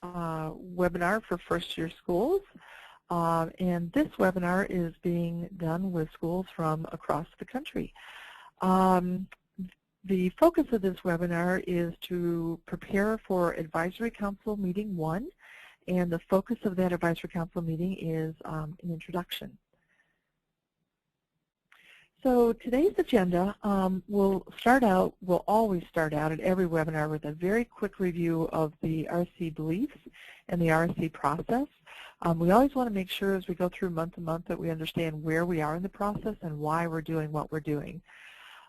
webinar for first-year schools. And this webinar is being done with schools from across the country. The focus of this webinar is to prepare for Advisory Council Meeting 1, and the focus of that Advisory Council meeting is an introduction. So today's agenda we'll always start out at every webinar with a very quick review of the RSC beliefs and the RSC process. We always want to make sure as we go through month to month that we understand where we are in the process and why we're doing what we're doing.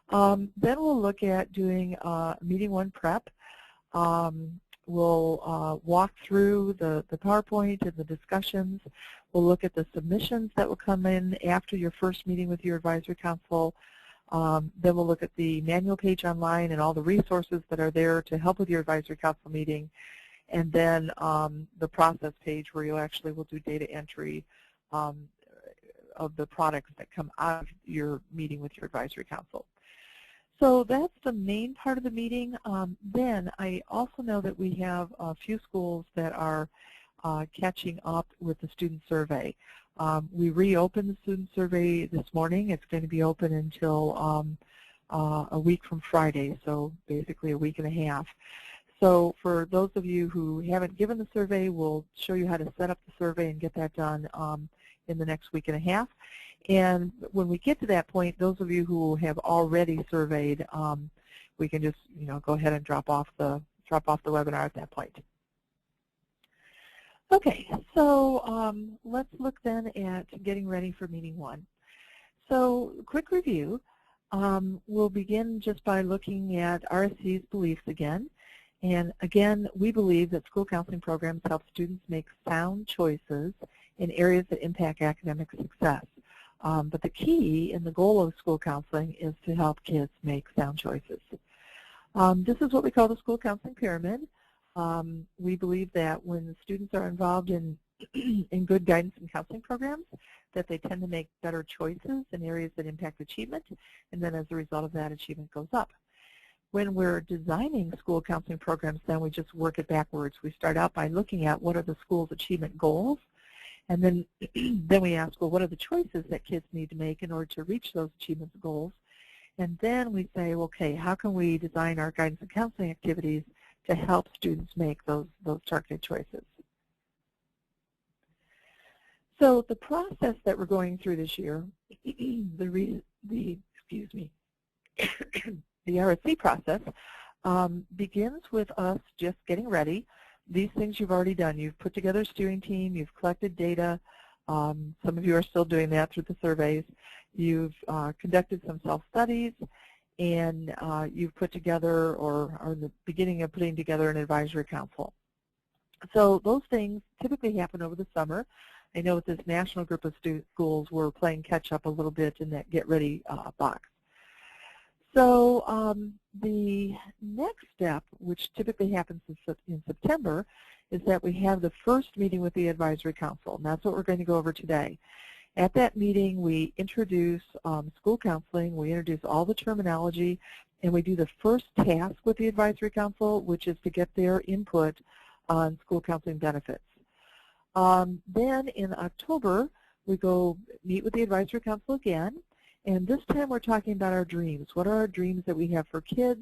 Then we'll look at doing meeting 1 prep. We'll walk through the PowerPoint and the discussions. We'll look at the submissions that will come in after your first meeting with your advisory council. Then we'll look at the manual page online and all the resources that are there to help with your advisory council meeting. And then the process page where you actually will do data entry of the products that come out of your meeting with your advisory council. So that's the main part of the meeting. Then I also know that we have a few schools that are catching up with the student survey. We reopened the student survey this morning. It's going to be open until a week from Friday, so basically a week and a half. So for those of you who haven't given the survey, we'll show you how to set up the survey and get that done in the next week and a half. And when we get to that point, those of you who have already surveyed, we can just go ahead and drop off the webinar at that point. Okay, so let's look then at getting ready for meeting 1. So quick review. We'll begin just by looking at RSC's beliefs again. And again, we believe that school counseling programs help students make sound choices in areas that impact academic success. But the key and the goal of school counseling is to help kids make sound choices. This is what we call the school counseling pyramid. We believe that when the students are involved in good guidance and counseling programs, that they tend to make better choices in areas that impact achievement, and then as a result of that, achievement goes up. When we're designing school counseling programs, then we just work it backwards. We start out by looking at what are the school's achievement goals, and then we ask, well, what are the choices that kids need to make in order to reach those achievement goals? And then we say, okay, how can we design our guidance and counseling activities to help students make those targeted choices? So the process that we're going through this year, the RSC process begins with us just getting ready. These things you've already done. You've put together a steering team. You've collected data. Some of you are still doing that through the surveys. You've conducted some self-studies, and you've put together or are in the beginning of putting together an advisory council. So those things typically happen over the summer. I know with this national group of schools, we're playing catch-up a little bit in that get-ready box. So the next step, which typically happens in September, is that we have the first meeting with the Advisory Council, and that's what we're going to go over today. At that meeting, we introduce school counseling, we introduce all the terminology, and we do the first task with the Advisory Council, which is to get their input on school counseling benefits. Then in October, we go meet with the Advisory Council again, and this time we're talking about our dreams. What are our dreams that we have for kids?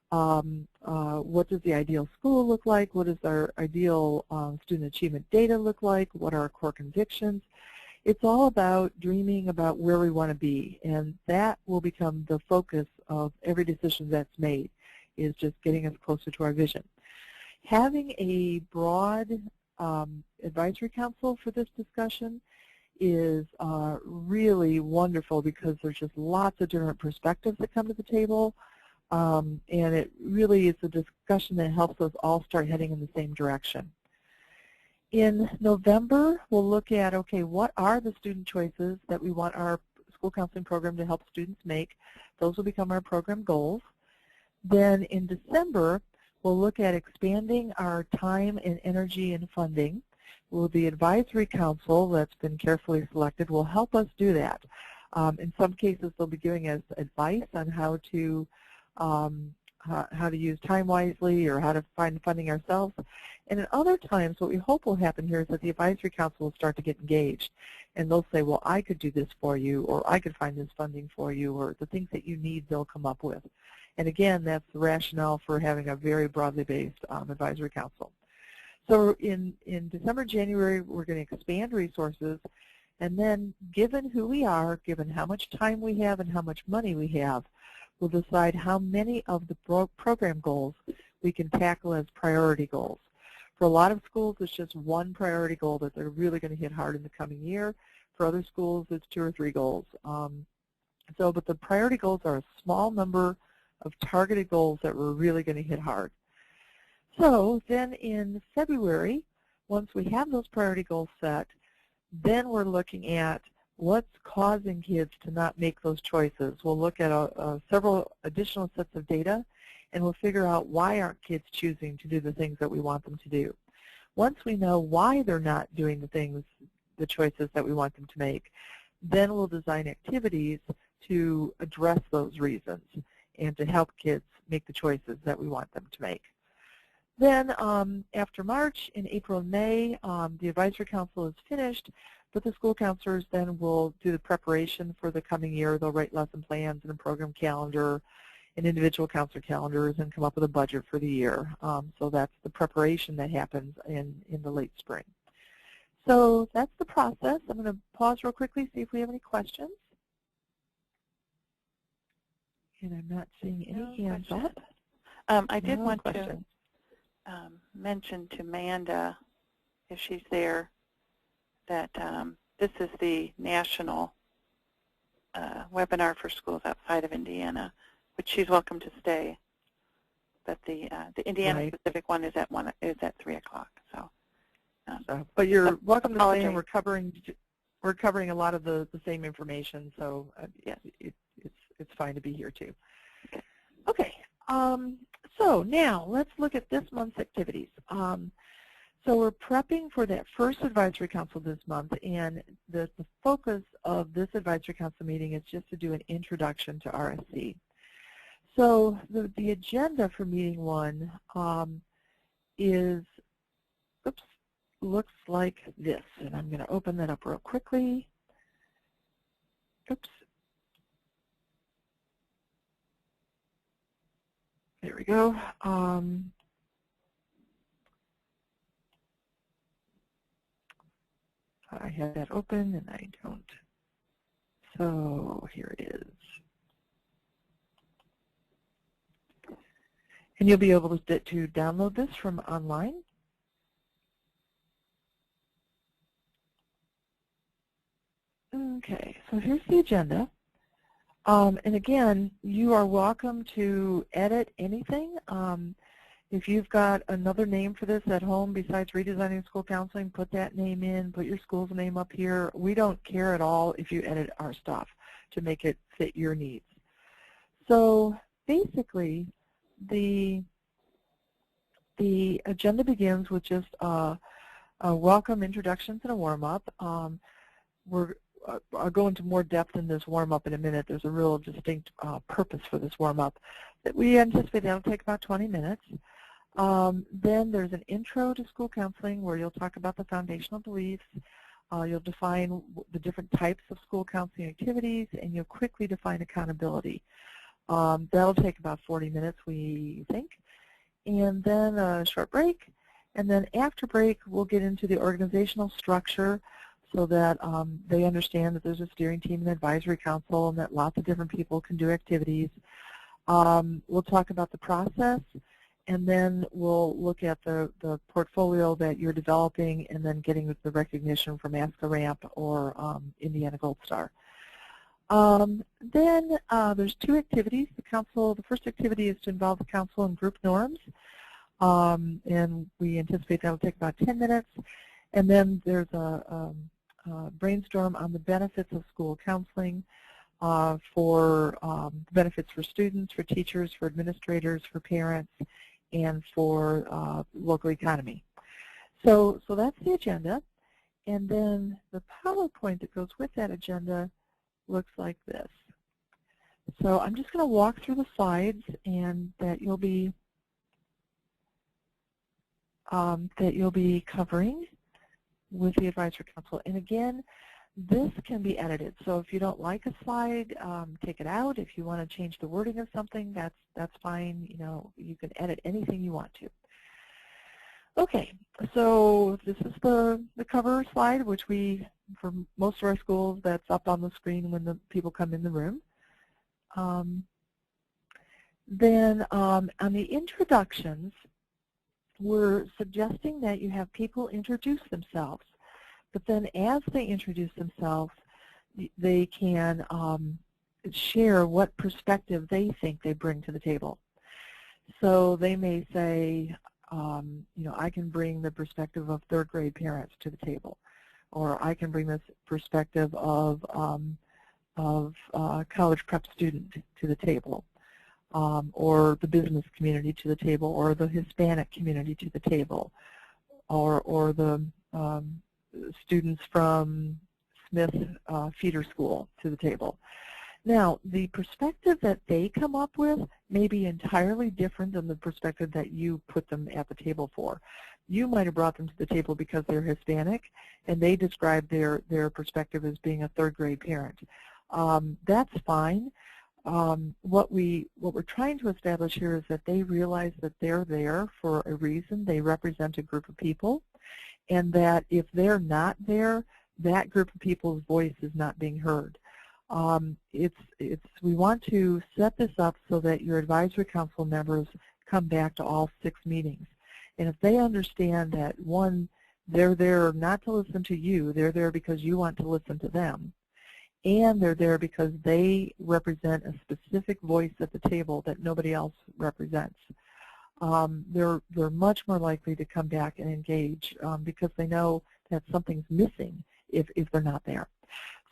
What does the ideal school look like? What does our ideal student achievement data look like? What are our core convictions? It's all about dreaming about where we want to be, and that will become the focus of every decision that's made, is just getting us closer to our vision. Having a broad advisory council for this discussion is really wonderful because there's just lots of different perspectives that come to the table, and it really is a discussion that helps us all start heading in the same direction. In November, we'll look at, okay, what are the student choices that we want our school counseling program to help students make? Those will become our program goals. Then in December, we'll look at expanding our time and energy and funding. Well, the advisory council that's been carefully selected will help us do that. In some cases, they'll be giving us advice on how how to use time wisely or how to find funding ourselves. And at other times, what we hope will happen here is that the Advisory Council will start to get engaged. And they'll say, well, I could do this for you, or I could find this funding for you, or the things that you need, they'll come up with. And again, that's the rationale for having a very broadly based Advisory Council. So in December, January, we're going to expand resources. And then, given who we are, given how much time we have and how much money we have, we'll decide how many of the program goals we can tackle as priority goals. For a lot of schools, it's just one priority goal that they're really going to hit hard in the coming year. For other schools, it's 2 or 3 goals. But the priority goals are a small number of targeted goals that we're really going to hit hard. So then in February, once we have those priority goals set, then we're looking at what's causing kids to not make those choices. We'll look at several additional sets of data, and we'll figure out why aren't kids choosing to do the things that we want them to do. Once we know why they're not doing the choices that we want them to make, then we'll design activities to address those reasons and to help kids make the choices that we want them to make. Then after March, in April and May, the Advisory Council is finished, but the school counselors then will do the preparation for the coming year. They'll write lesson plans and a program calendar and individual counselor calendars and come up with a budget for the year. So that's the preparation that happens in the late spring. So that's the process. I'm going to pause real quickly, see if we have any questions. And I'm not seeing any hands up. I did want to mention to Amanda, if she's there, that this is the national webinar for schools outside of Indiana, which she's welcome to stay. But the Indiana specific one is at 3 o'clock. So, but you're welcome to stay, and we're covering a lot of the same information. So yes, it's fine to be here too. Okay. So now let's look at this month's activities. So we're prepping for that first Advisory Council this month, and the focus of this Advisory Council meeting is just to do an introduction to RSC. So the agenda for meeting 1 looks like this, and I'm going to open that up real quickly. Oops. There we go. I have that open and I don't. So here it is. And you'll be able to download this from online. Okay, so here's the agenda. And again, you are welcome to edit anything. If you've got another name for this at home besides Redesigning School Counseling, put that name in, put your school's name up here. We don't care at all if you edit our stuff to make it fit your needs. So basically, the agenda begins with just a welcome, introductions, and a warm-up. I'll go into more depth in this warm-up in a minute. There's a real distinct purpose for this warm-up that we anticipate that'll take about 20 minutes. Then there's an intro to school counseling where you'll talk about the foundational beliefs. You'll define the different types of school counseling activities, and you'll quickly define accountability. That'll take about 40 minutes, we think. And then a short break. And then after break, we'll get into the organizational structure so that they understand that there's a steering team and advisory council and that lots of different people can do activities. We'll talk about the process, and then we'll look at the portfolio that you're developing and then getting the recognition from ASCA Ramp or Indiana Gold Star. Then there's 2 activities. The first activity is to involve the council in group norms, and we anticipate that will take about 10 minutes. And then there's a brainstorm on the benefits of school counseling for benefits for students, for teachers, for administrators, for parents, and for local economy. So that's the agenda. And then the PowerPoint that goes with that agenda looks like this. So I'm just going to walk through the slides, and that you'll be covering with the Advisory Council. And again, this can be edited. So if you don't like a slide, take it out. If you want to change the wording of something, that's fine. You know, you can edit anything you want to. Okay, so this is the cover slide, which for most of our schools, that's up on the screen when the people come in the room. Then on the introductions, we're suggesting that you have people introduce themselves. But then as they introduce themselves, they can share what perspective they think they bring to the table. So they may say, you know, I can bring the perspective of third grade parents to the table, or I can bring this perspective of college prep student to the table, or the business community to the table, or the Hispanic community to the table, or the students from Smith Feeder School to the table. Now, the perspective that they come up with may be entirely different than the perspective that you put them at the table for. You might have brought them to the table because they're Hispanic, and they describe their perspective as being a third grade parent. That's fine. What we're trying to establish here is that they realize that they're there for a reason. They represent a group of people, and that if they're not there, that group of people's voice is not being heard. We want to set this up so that your advisory council members come back to all 6 meetings. And if they understand that, one, they're there not to listen to you, they're there because you want to listen to them, and they're there because they represent a specific voice at the table that nobody else represents, they're much more likely to come back and engage because they know that something's missing if they're not there.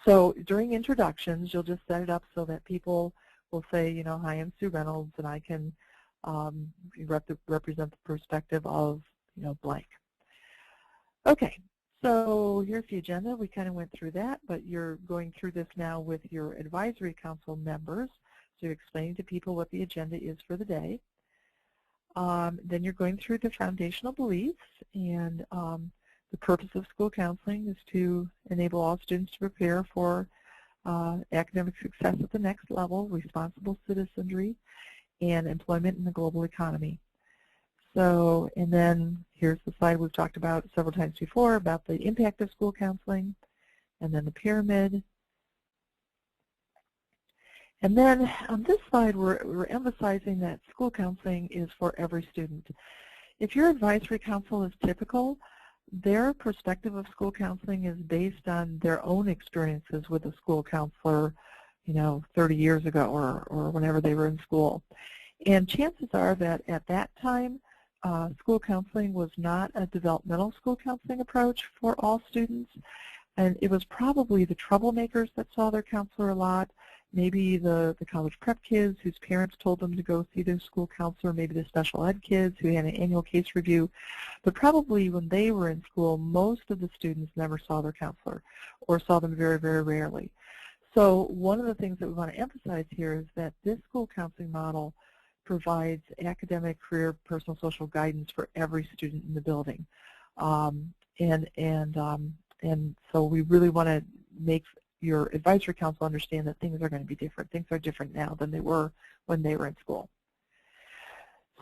So during introductions, you'll just set it up so that people will say, you know, hi, I'm Sue Reynolds, and I can represent the perspective of, you know, blank. Okay, so here's the agenda. We kind of went through that, but you're going through this now with your advisory council members. So you're explaining to people what the agenda is for the day. Then you're going through the foundational beliefs, and the purpose of school counseling is to enable all students to prepare for academic success at the next level, responsible citizenry, and employment in the global economy. So, and then here's the slide we've talked about several times before about the impact of school counseling, and then the pyramid. And then on this slide, we're emphasizing that school counseling is for every student. If your advisory council is typical, their perspective of school counseling is based on their own experiences with a school counselor, you know, 30 years ago or whenever they were in school. And chances are that at that time, school counseling was not a developmental school counseling approach for all students, and it was probably the troublemakers that saw their counselor a lot, maybe the college prep kids whose parents told them to go see their school counselor, maybe the special ed kids who had an annual case review. But probably when they were in school, most of the students never saw their counselor or saw them very, very rarely. So one of the things that we want to emphasize here is that this school counseling model provides academic, career, personal, social guidance for every student in the building. And so we really want to make your advisory council understand that things are going to be different. Things are different now than they were when they were in school.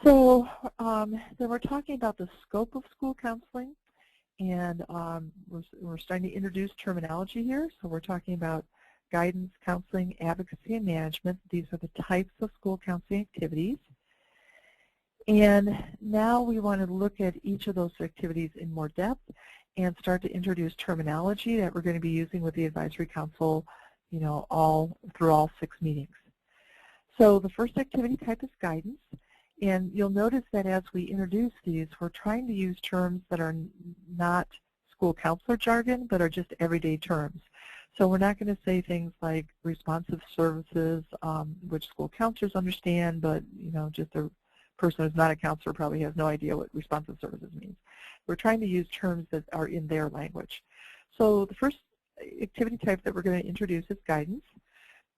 So then we're talking about the scope of school counseling, and we're starting to introduce terminology here. So we're talking about guidance, counseling, advocacy, and management. These are the types of school counseling activities. And now we want to look at each of those activities in more depth and start to introduce terminology that we're going to be using with the advisory council, you know, through all 6 meetings. So the first activity type is guidance, and you'll notice that as we introduce these, we're trying to use terms that are not school counselor jargon, but are just everyday terms. So we're not going to say things like responsive services, which school counselors understand, but you know, just a person who's not a counselor probably has no idea what responsive services means. We're trying to use terms that are in their language. So the first activity type that we're going to introduce is guidance.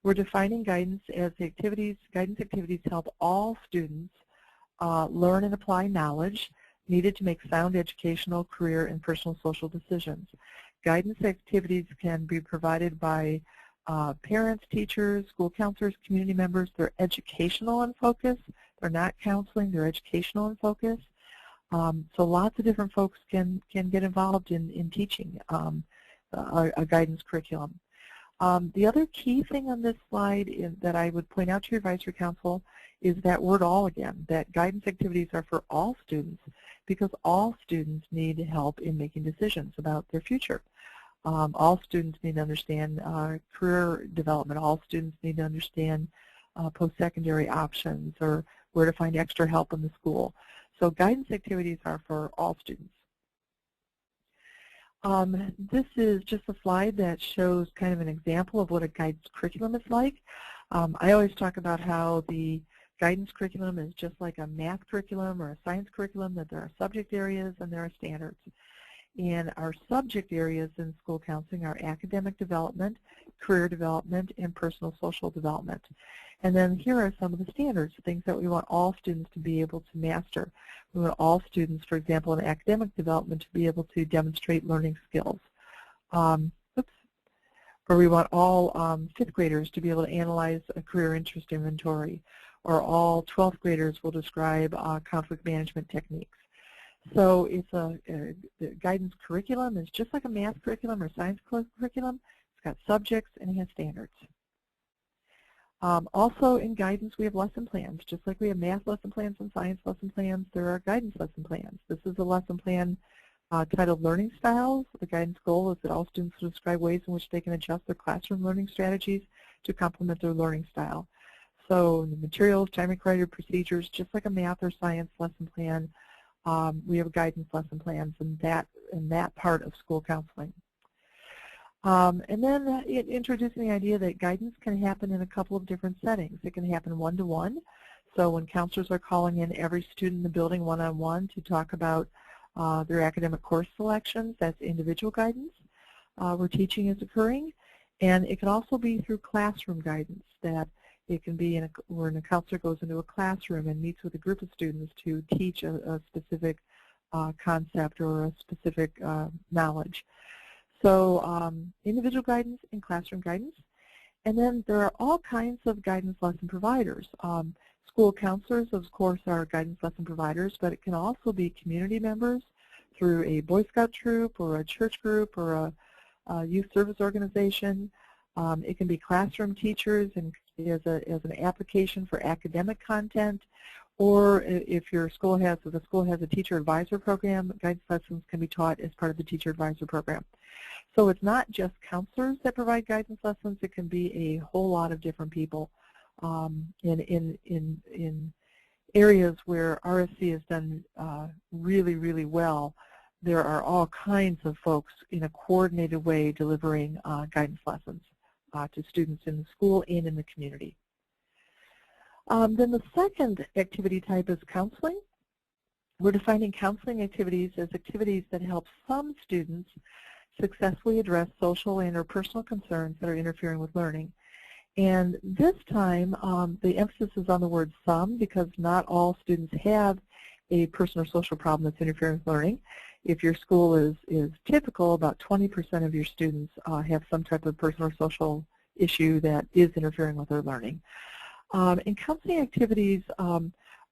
We're defining guidance as guidance activities help all students learn and apply knowledge needed to make sound educational, career, and personal social decisions. Guidance activities can be provided by parents, teachers, school counselors, community members. They're educational in focus. They're not counseling. They're educational in focus. So lots of different folks can get involved in teaching a guidance curriculum. The other key thing on this slide that I would point out to your advisory council is that word all again, that guidance activities are for all students because all students need help in making decisions about their future. All students need to understand career development. All students need to understand post-secondary options or where to find extra help in the school. So guidance activities are for all students. This is just a slide that shows kind of an example of what a guidance curriculum is like. I always talk about how the guidance curriculum is just like a math curriculum or a science curriculum, that there are subject areas and there are standards. And our subject areas in school counseling are academic development, career development, and personal social development. And then here are some of the standards, things that we want all students to be able to master. We want all students, for example, in academic development, to be able to demonstrate learning skills. Or we want all 5th graders to be able to analyze a career interest inventory. Or all 12th graders will describe conflict management techniques. So it's the guidance curriculum is just like a math curriculum or science curriculum. It's got subjects and it has standards. Also in guidance we have lesson plans. Just like we have math lesson plans and science lesson plans, there are guidance lesson plans. This is a lesson plan titled Learning Styles. The guidance goal is that all students will describe ways in which they can adjust their classroom learning strategies to complement their learning style. So the materials, time required procedures, just like a math or science lesson plan, we have guidance lesson plans in that part of school counseling. And then introducing the idea that guidance can happen in a couple of different settings. It can happen one-to-one. So when counselors are calling in every student in the building one-on-one to talk about their academic course selections, that's individual guidance where teaching is occurring. And it can also be through classroom guidance, that it can be when a counselor goes into a classroom and meets with a group of students to teach a specific concept or a specific knowledge. So individual guidance and classroom guidance. And then there are all kinds of guidance lesson providers. School counselors, of course, are guidance lesson providers, but it can also be community members through a Boy Scout troop or a church group or a youth service organization. It can be classroom teachers and as an application for academic content, or if the school has a teacher advisor program, guidance lessons can be taught as part of the teacher advisor program. So it's not just counselors that provide guidance lessons. It can be a whole lot of different people in areas where RSC has done really, really well. There are all kinds of folks in a coordinated way delivering guidance lessons to students in the school and in the community. Then the second activity type is counseling. We're defining counseling activities as activities that help some students successfully address social and or personal concerns that are interfering with learning. And this time, the emphasis is on the word some, because not all students have a personal or social problem that's interfering with learning. If your school is typical, about 20% of your students have some type of personal or social issue that is interfering with their learning. And counseling activities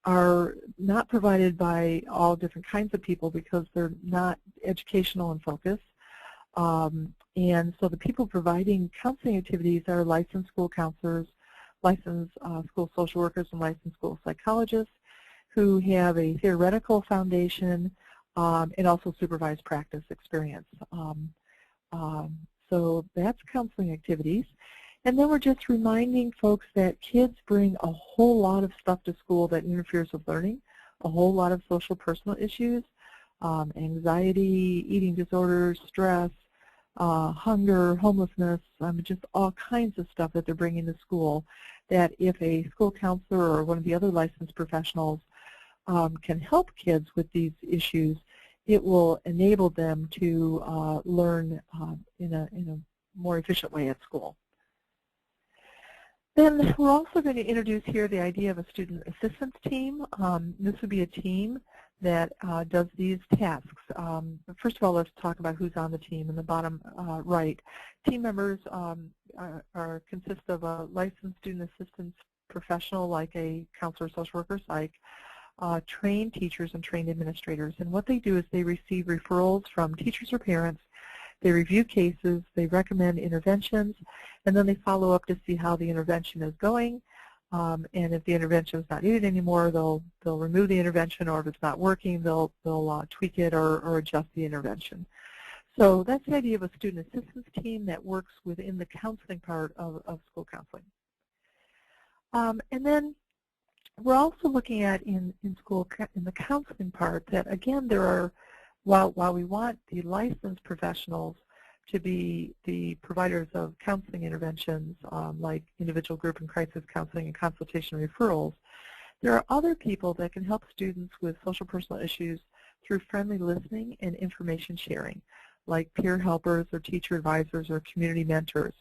are not provided by all different kinds of people because they're not educational in focus. And so the people providing counseling activities are licensed school counselors, licensed school social workers, and licensed school psychologists who have a theoretical foundation and also supervised practice experience. So that's counseling activities. And then we're just reminding folks that kids bring a whole lot of stuff to school that interferes with learning, a whole lot of social personal issues, anxiety, eating disorders, stress, hunger, homelessness, just all kinds of stuff that they're bringing to school that if a school counselor or one of the other licensed professionals can help kids with these issues, it will enable them to learn in a more efficient way at school. Then we're also going to introduce here the idea of a student assistance team. This would be a team that does these tasks. First of all, let's talk about who's on the team in the bottom right. Team members consist of a licensed student assistance professional like a counselor, social worker, psych, trained teachers, and trained administrators. And what they do is they receive referrals from teachers or parents. They review cases, they recommend interventions, and then they follow up to see how the intervention is going. And if the intervention is not needed anymore, they'll remove the intervention, or if it's not working, they'll tweak it or adjust the intervention. So that's the idea of a student assistance team that works within the counseling part of school counseling. And then we're also looking at in the counseling part that, again, there are, while we want the licensed professionals to be the providers of counseling interventions like individual, group, and crisis counseling and consultation referrals, there are other people that can help students with social personal issues through friendly listening and information sharing, like peer helpers or teacher advisors or community mentors.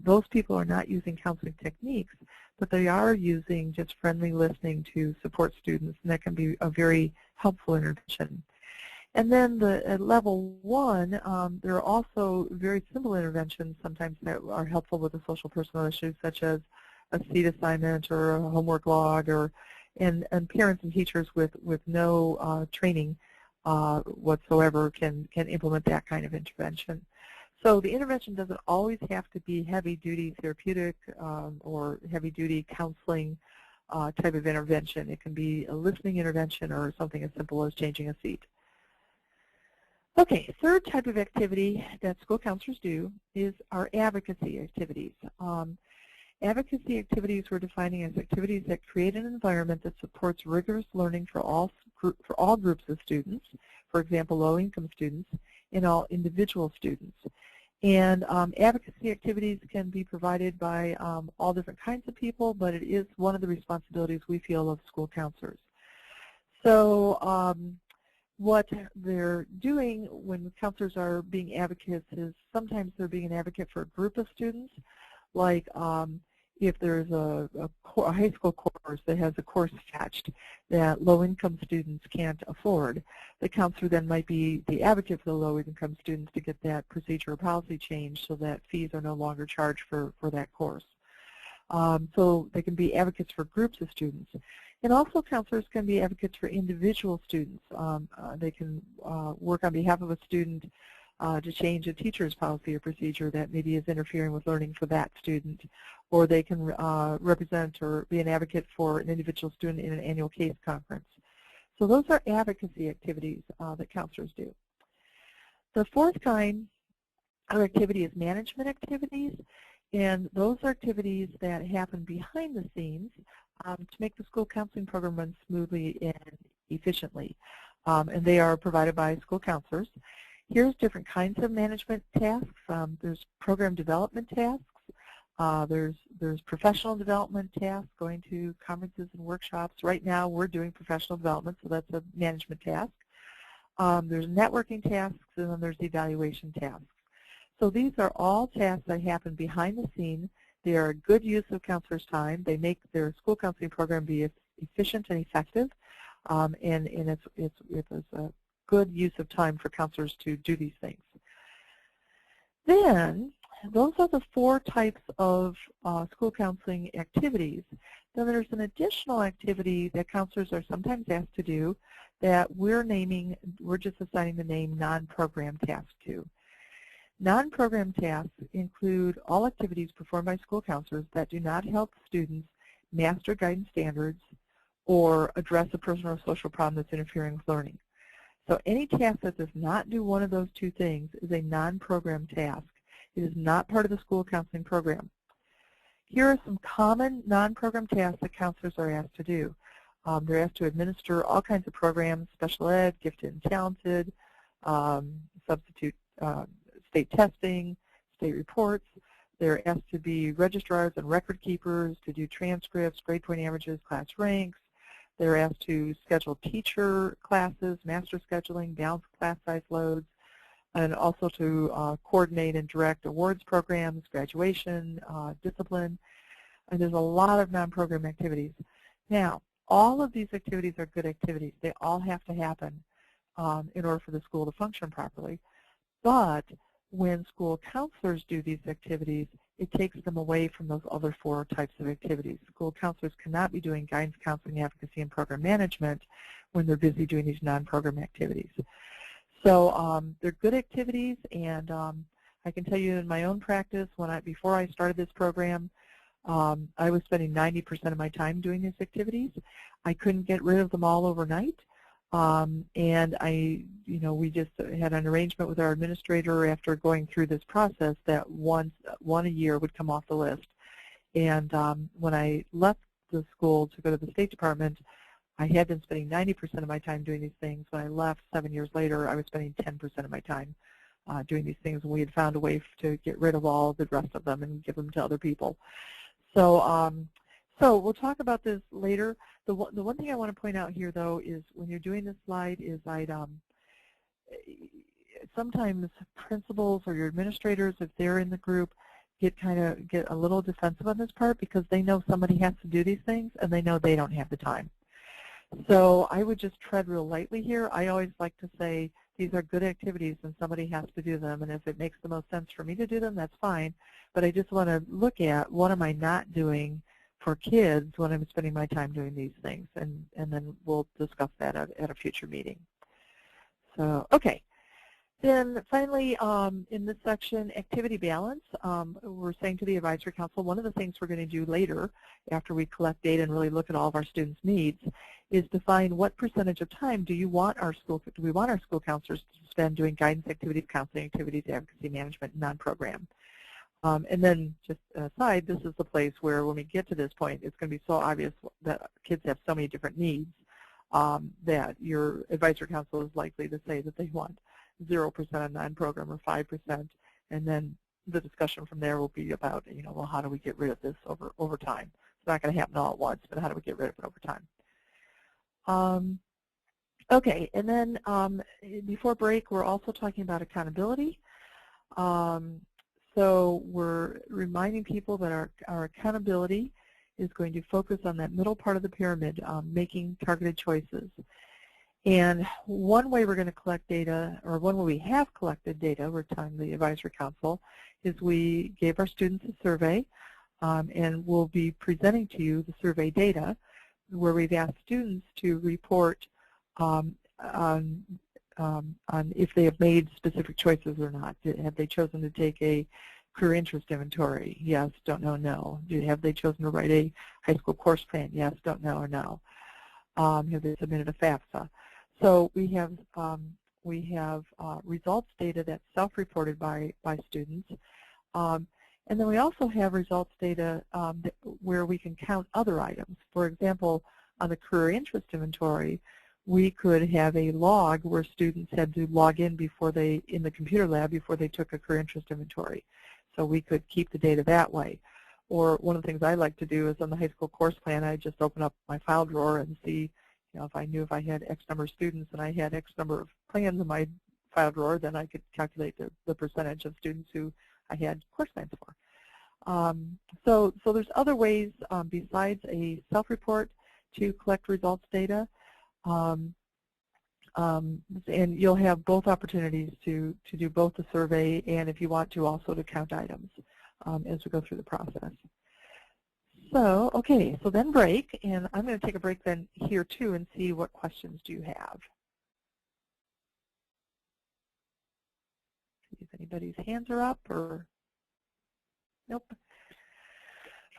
Those people are not using counseling techniques, but they are using just friendly listening to support students, and that can be a very helpful intervention. And then at level 1, there are also very simple interventions sometimes that are helpful with the social personal issues, such as a seat assignment or a homework log, and parents and teachers with no training whatsoever can implement that kind of intervention. So the intervention doesn't always have to be heavy-duty therapeutic or heavy-duty counseling type of intervention. It can be a listening intervention or something as simple as changing a seat. Okay, third type of activity that school counselors do is our advocacy activities. Advocacy activities we're defining as activities that create an environment that supports rigorous learning for all groups of students, for example, low-income students, and all individual students. And advocacy activities can be provided by all different kinds of people, but it is one of the responsibilities we feel of school counselors. So what they're doing when counselors are being advocates is sometimes they're being an advocate for a group of students, like if there's a high school course that has a course attached that low-income students can't afford, the counselor then might be the advocate for the low-income students to get that procedure or policy changed so that fees are no longer charged for that course. So they can be advocates for groups of students. And also counselors can be advocates for individual students. They can work on behalf of a student to change a teacher's policy or procedure that maybe is interfering with learning for that student, or they can represent or be an advocate for an individual student in an annual case conference. So those are advocacy activities that counselors do. The fourth kind of activity is management activities, and those are activities that happen behind the scenes to make the school counseling program run smoothly and efficiently, and they are provided by school counselors. Here's different kinds of management tasks. There's program development tasks. There's professional development tasks, going to conferences and workshops. Right now we're doing professional development, so that's a management task. There's networking tasks, and then there's evaluation tasks. So these are all tasks that happen behind the scene. They are a good use of counselors' time. They make their school counseling program be efficient and effective, and it's a good use of time for counselors to do these things. Then, those are the four types of school counseling activities. Then there's an additional activity that counselors are sometimes asked to do that we're just assigning the name non-program task to. Non-program tasks include all activities performed by school counselors that do not help students master guidance standards or address a personal or social problem that's interfering with learning. So any task that does not do one of those two things is a non-program task. It is not part of the school counseling program. Here are some common non-program tasks that counselors are asked to do. They're asked to administer all kinds of programs, special ed, gifted and talented, substitute state testing, state reports. They're asked to be registrars and record keepers, to do transcripts, grade point averages, class ranks. They're asked to schedule teacher classes, master scheduling, balance class size loads, and also to coordinate and direct awards programs, graduation, discipline. There's a lot of non-program activities. Now, all of these activities are good activities. They all have to happen in order for the school to function properly. But when school counselors do these activities, it takes them away from those other 4 types of activities. School counselors cannot be doing guidance, counseling, advocacy, and program management when they're busy doing these non-program activities. So they're good activities, and I can tell you in my own practice, before I started this program, I was spending 90% of my time doing these activities. I couldn't get rid of them all overnight, and we just had an arrangement with our administrator after going through this process that one a year would come off the list. And when I left the school to go to the State Department, I had been spending 90% of my time doing these things. When I left 7 years later, I was spending 10% of my time doing these things, and we had found a way to get rid of all the rest of them and give them to other people. So, so we'll talk about this later. The one thing I want to point out here, though, is when you're doing this slide, is sometimes principals or your administrators, if they're in the group, get a little defensive on this part because they know somebody has to do these things and they know they don't have the time. So I would just tread real lightly here. I always like to say these are good activities and somebody has to do them, and if it makes the most sense for me to do them, that's fine. But I just want to look at what am I not doing for kids when I'm spending my time doing these things, and then we'll discuss that at a future meeting. So, okay. Then finally, in this section, activity balance, we're saying to the Advisory Council, one of the things we're going to do later, after we collect data and really look at all of our students' needs, is define what percentage of time do we want our school counselors to spend doing guidance activities, counseling activities, advocacy management, and non-program. And then, just aside, this is the place where when we get to this point, it's going to be so obvious that kids have so many different needs that your Advisory Council is likely to say that they want 0% on non-program or 5%, and then the discussion from there will be about, well, how do we get rid of this over time? It's not going to happen all at once, but how do we get rid of it over time? Okay, and then before break, we're also talking about accountability. So we're reminding people that our accountability is going to focus on that middle part of the pyramid, making targeted choices. And one way we're going to collect data, or one way we have collected data, we're telling the Advisory Council, is we gave our students a survey, and we'll be presenting to you the survey data, where we've asked students to report on if they have made specific choices or not. Have they chosen to take a career interest inventory? Yes, don't know, no. Have they chosen to write a high school course plan? Yes, don't know, or no. Have they submitted a FAFSA? So we have results data that's self-reported by students, and then we also have results data where we can count other items. For example, on the career interest inventory, we could have a log where students had to log in in the computer lab before they took a career interest inventory. So we could keep the data that way. Or one of the things I like to do is on the high school course plan, I just open up my file drawer and see, if I knew if I had X number of students and I had X number of plans in my file drawer, then I could calculate the percentage of students who I had course plans for. So there's other ways besides a self-report to collect results data. And you'll have both opportunities to do both the survey and, if you want to, also to count items as we go through the process. So, okay, so then break, and I'm going to take a break then here too and see what questions do you have. See if anybody's hands are up or, nope.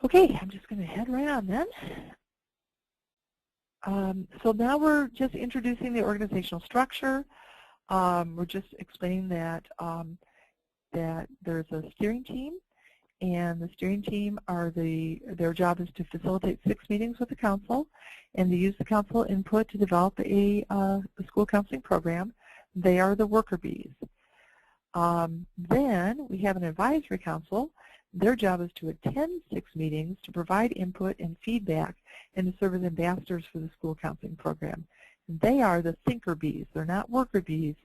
Okay, I'm just going to head right on then. So now we're just introducing the organizational structure. We're just explaining that that there's a steering team, and the steering team their job is to facilitate 6 meetings with the council and to use the council input to develop a school counseling program. They are the worker bees. Then we have an advisory council. Their job is to attend 6 meetings, to provide input and feedback, and to serve as ambassadors for the school counseling program. They are the thinker bees. They're not worker bees.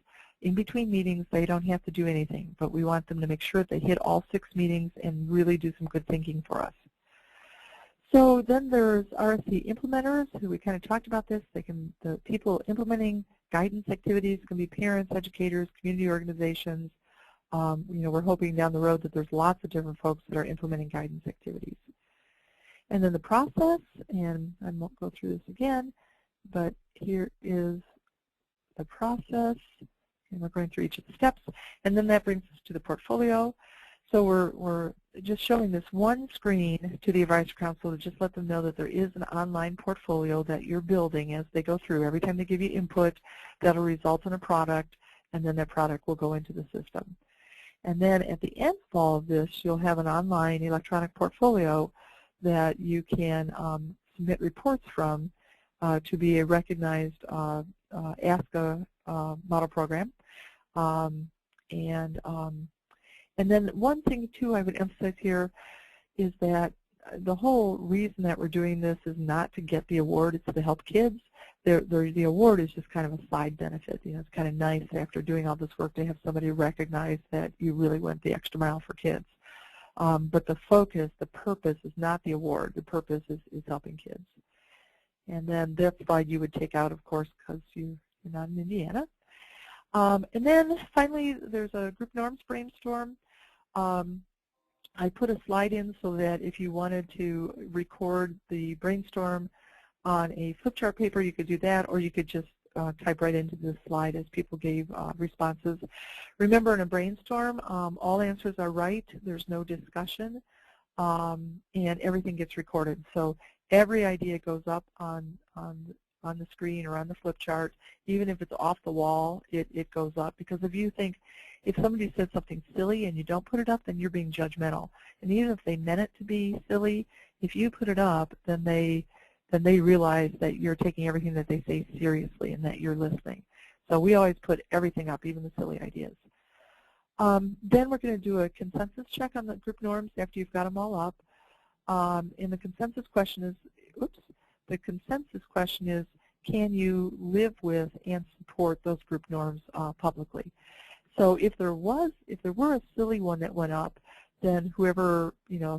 In between meetings, they don't have to do anything, but we want them to make sure that they hit all 6 meetings and really do some good thinking for us. So then there's RSC Implementers, who we kind of talked about this. The people implementing guidance activities can be parents, educators, community organizations. We're hoping down the road that there's lots of different folks that are implementing guidance activities. And then the process, and I won't go through this again, but here is the process, and we're going through each of the steps. And then that brings us to the portfolio. So we're just showing this one screen to the Advisory Council to just let them know that there is an online portfolio that you're building as they go through. Every time they give you input, that'll result in a product, and then that product will go into the system. And then at the end of all of this, you'll have an online electronic portfolio that you can submit reports from to be a recognized ASCA model program. And then one thing, too, I would emphasize here is that the whole reason that we're doing this is not to get the award. It's to help kids. The award is just kind of a side benefit. It's kind of nice after doing all this work to have somebody recognize that you really went the extra mile for kids. But the focus, the purpose is not the award. The purpose is helping kids. And then that slide you would take out, of course, because you're not in Indiana. And then finally, there's a group norms brainstorm. I put a slide in so that if you wanted to record the brainstorm on a flip chart paper, you could do that, or you could just type right into this slide as people gave responses. Remember, in a brainstorm, all answers are right. There's no discussion, and everything gets recorded. So every idea goes up on the screen or on the flip chart. Even if it's off the wall, it goes up. Because if somebody said something silly and you don't put it up, then you're being judgmental. And even if they meant it to be silly, if you put it up, then they realize that you're taking everything that they say seriously and that you're listening. So we always put everything up, even the silly ideas. Then we're going to do a consensus check on the group norms after you've got them all up. And the consensus question is, can you live with and support those group norms publicly? So if there were a silly one that went up, then whoever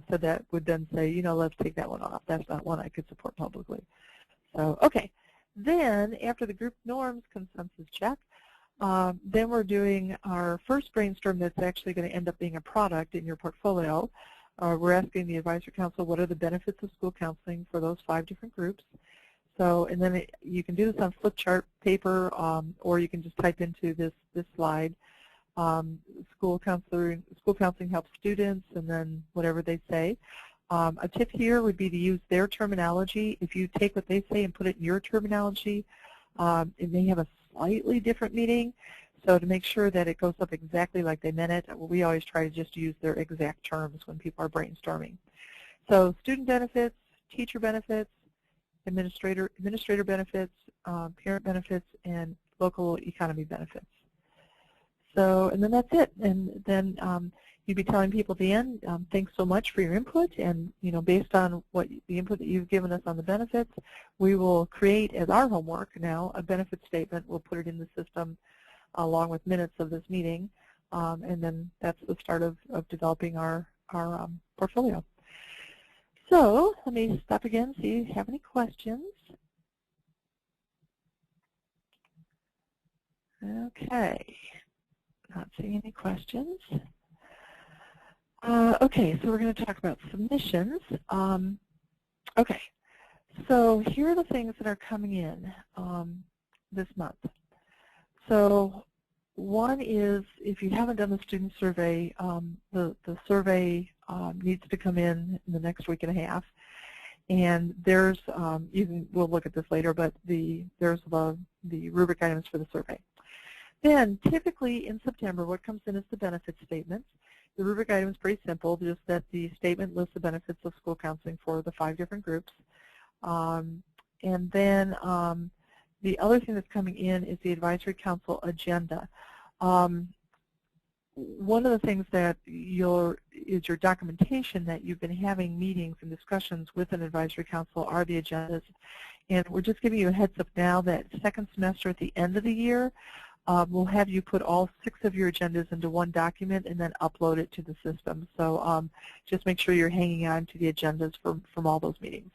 said that would then say, let's take that one off. That's not one I could support publicly. So okay, then after the group norms consensus check, then we're doing our first brainstorm that's actually going to end up being a product in your portfolio. We're asking the Advisory Council what are the benefits of school counseling for those 5 different groups. So, and then you can do this on flip chart paper, or you can just type into this slide. School counseling helps students, and then whatever they say. A tip here would be to use their terminology. If you take what they say and put it in your terminology, it may have a slightly different meaning. So to make sure that it goes up exactly like they meant it, we always try to just use their exact terms when people are brainstorming. So student benefits, teacher benefits, administrator benefits, parent benefits, and local economy benefits. So, and then that's it. And then you'd be telling people at the end, thanks so much for your input, and based on what the input that you've given us on the benefits, we will create as our homework now a benefit statement. We'll put it in the system along with minutes of this meeting, and then that's the start of developing our portfolio. So let me stop again, see if you have any questions. Okay, not seeing any questions. Okay, so we're going to talk about submissions. Okay, so here are the things that are coming in this month. So one is, if you haven't done the student survey, the survey needs to come in the next week and a half. And there's, we'll look at this later, but there's the rubric items for the survey. Then typically in September, what comes in is the benefit statements. The rubric item is pretty simple, just that the statement lists the benefits of school counseling for the 5 different groups. And then the other thing that's coming in is the Advisory Council agenda. One of the things that is your documentation that you've been having meetings and discussions with an Advisory Council are the agendas. And we're just giving you a heads up now that second semester at the end of the year, we'll have you put all 6 of your agendas into one document and then upload it to the system. So just make sure you're hanging on to the agendas from all those meetings.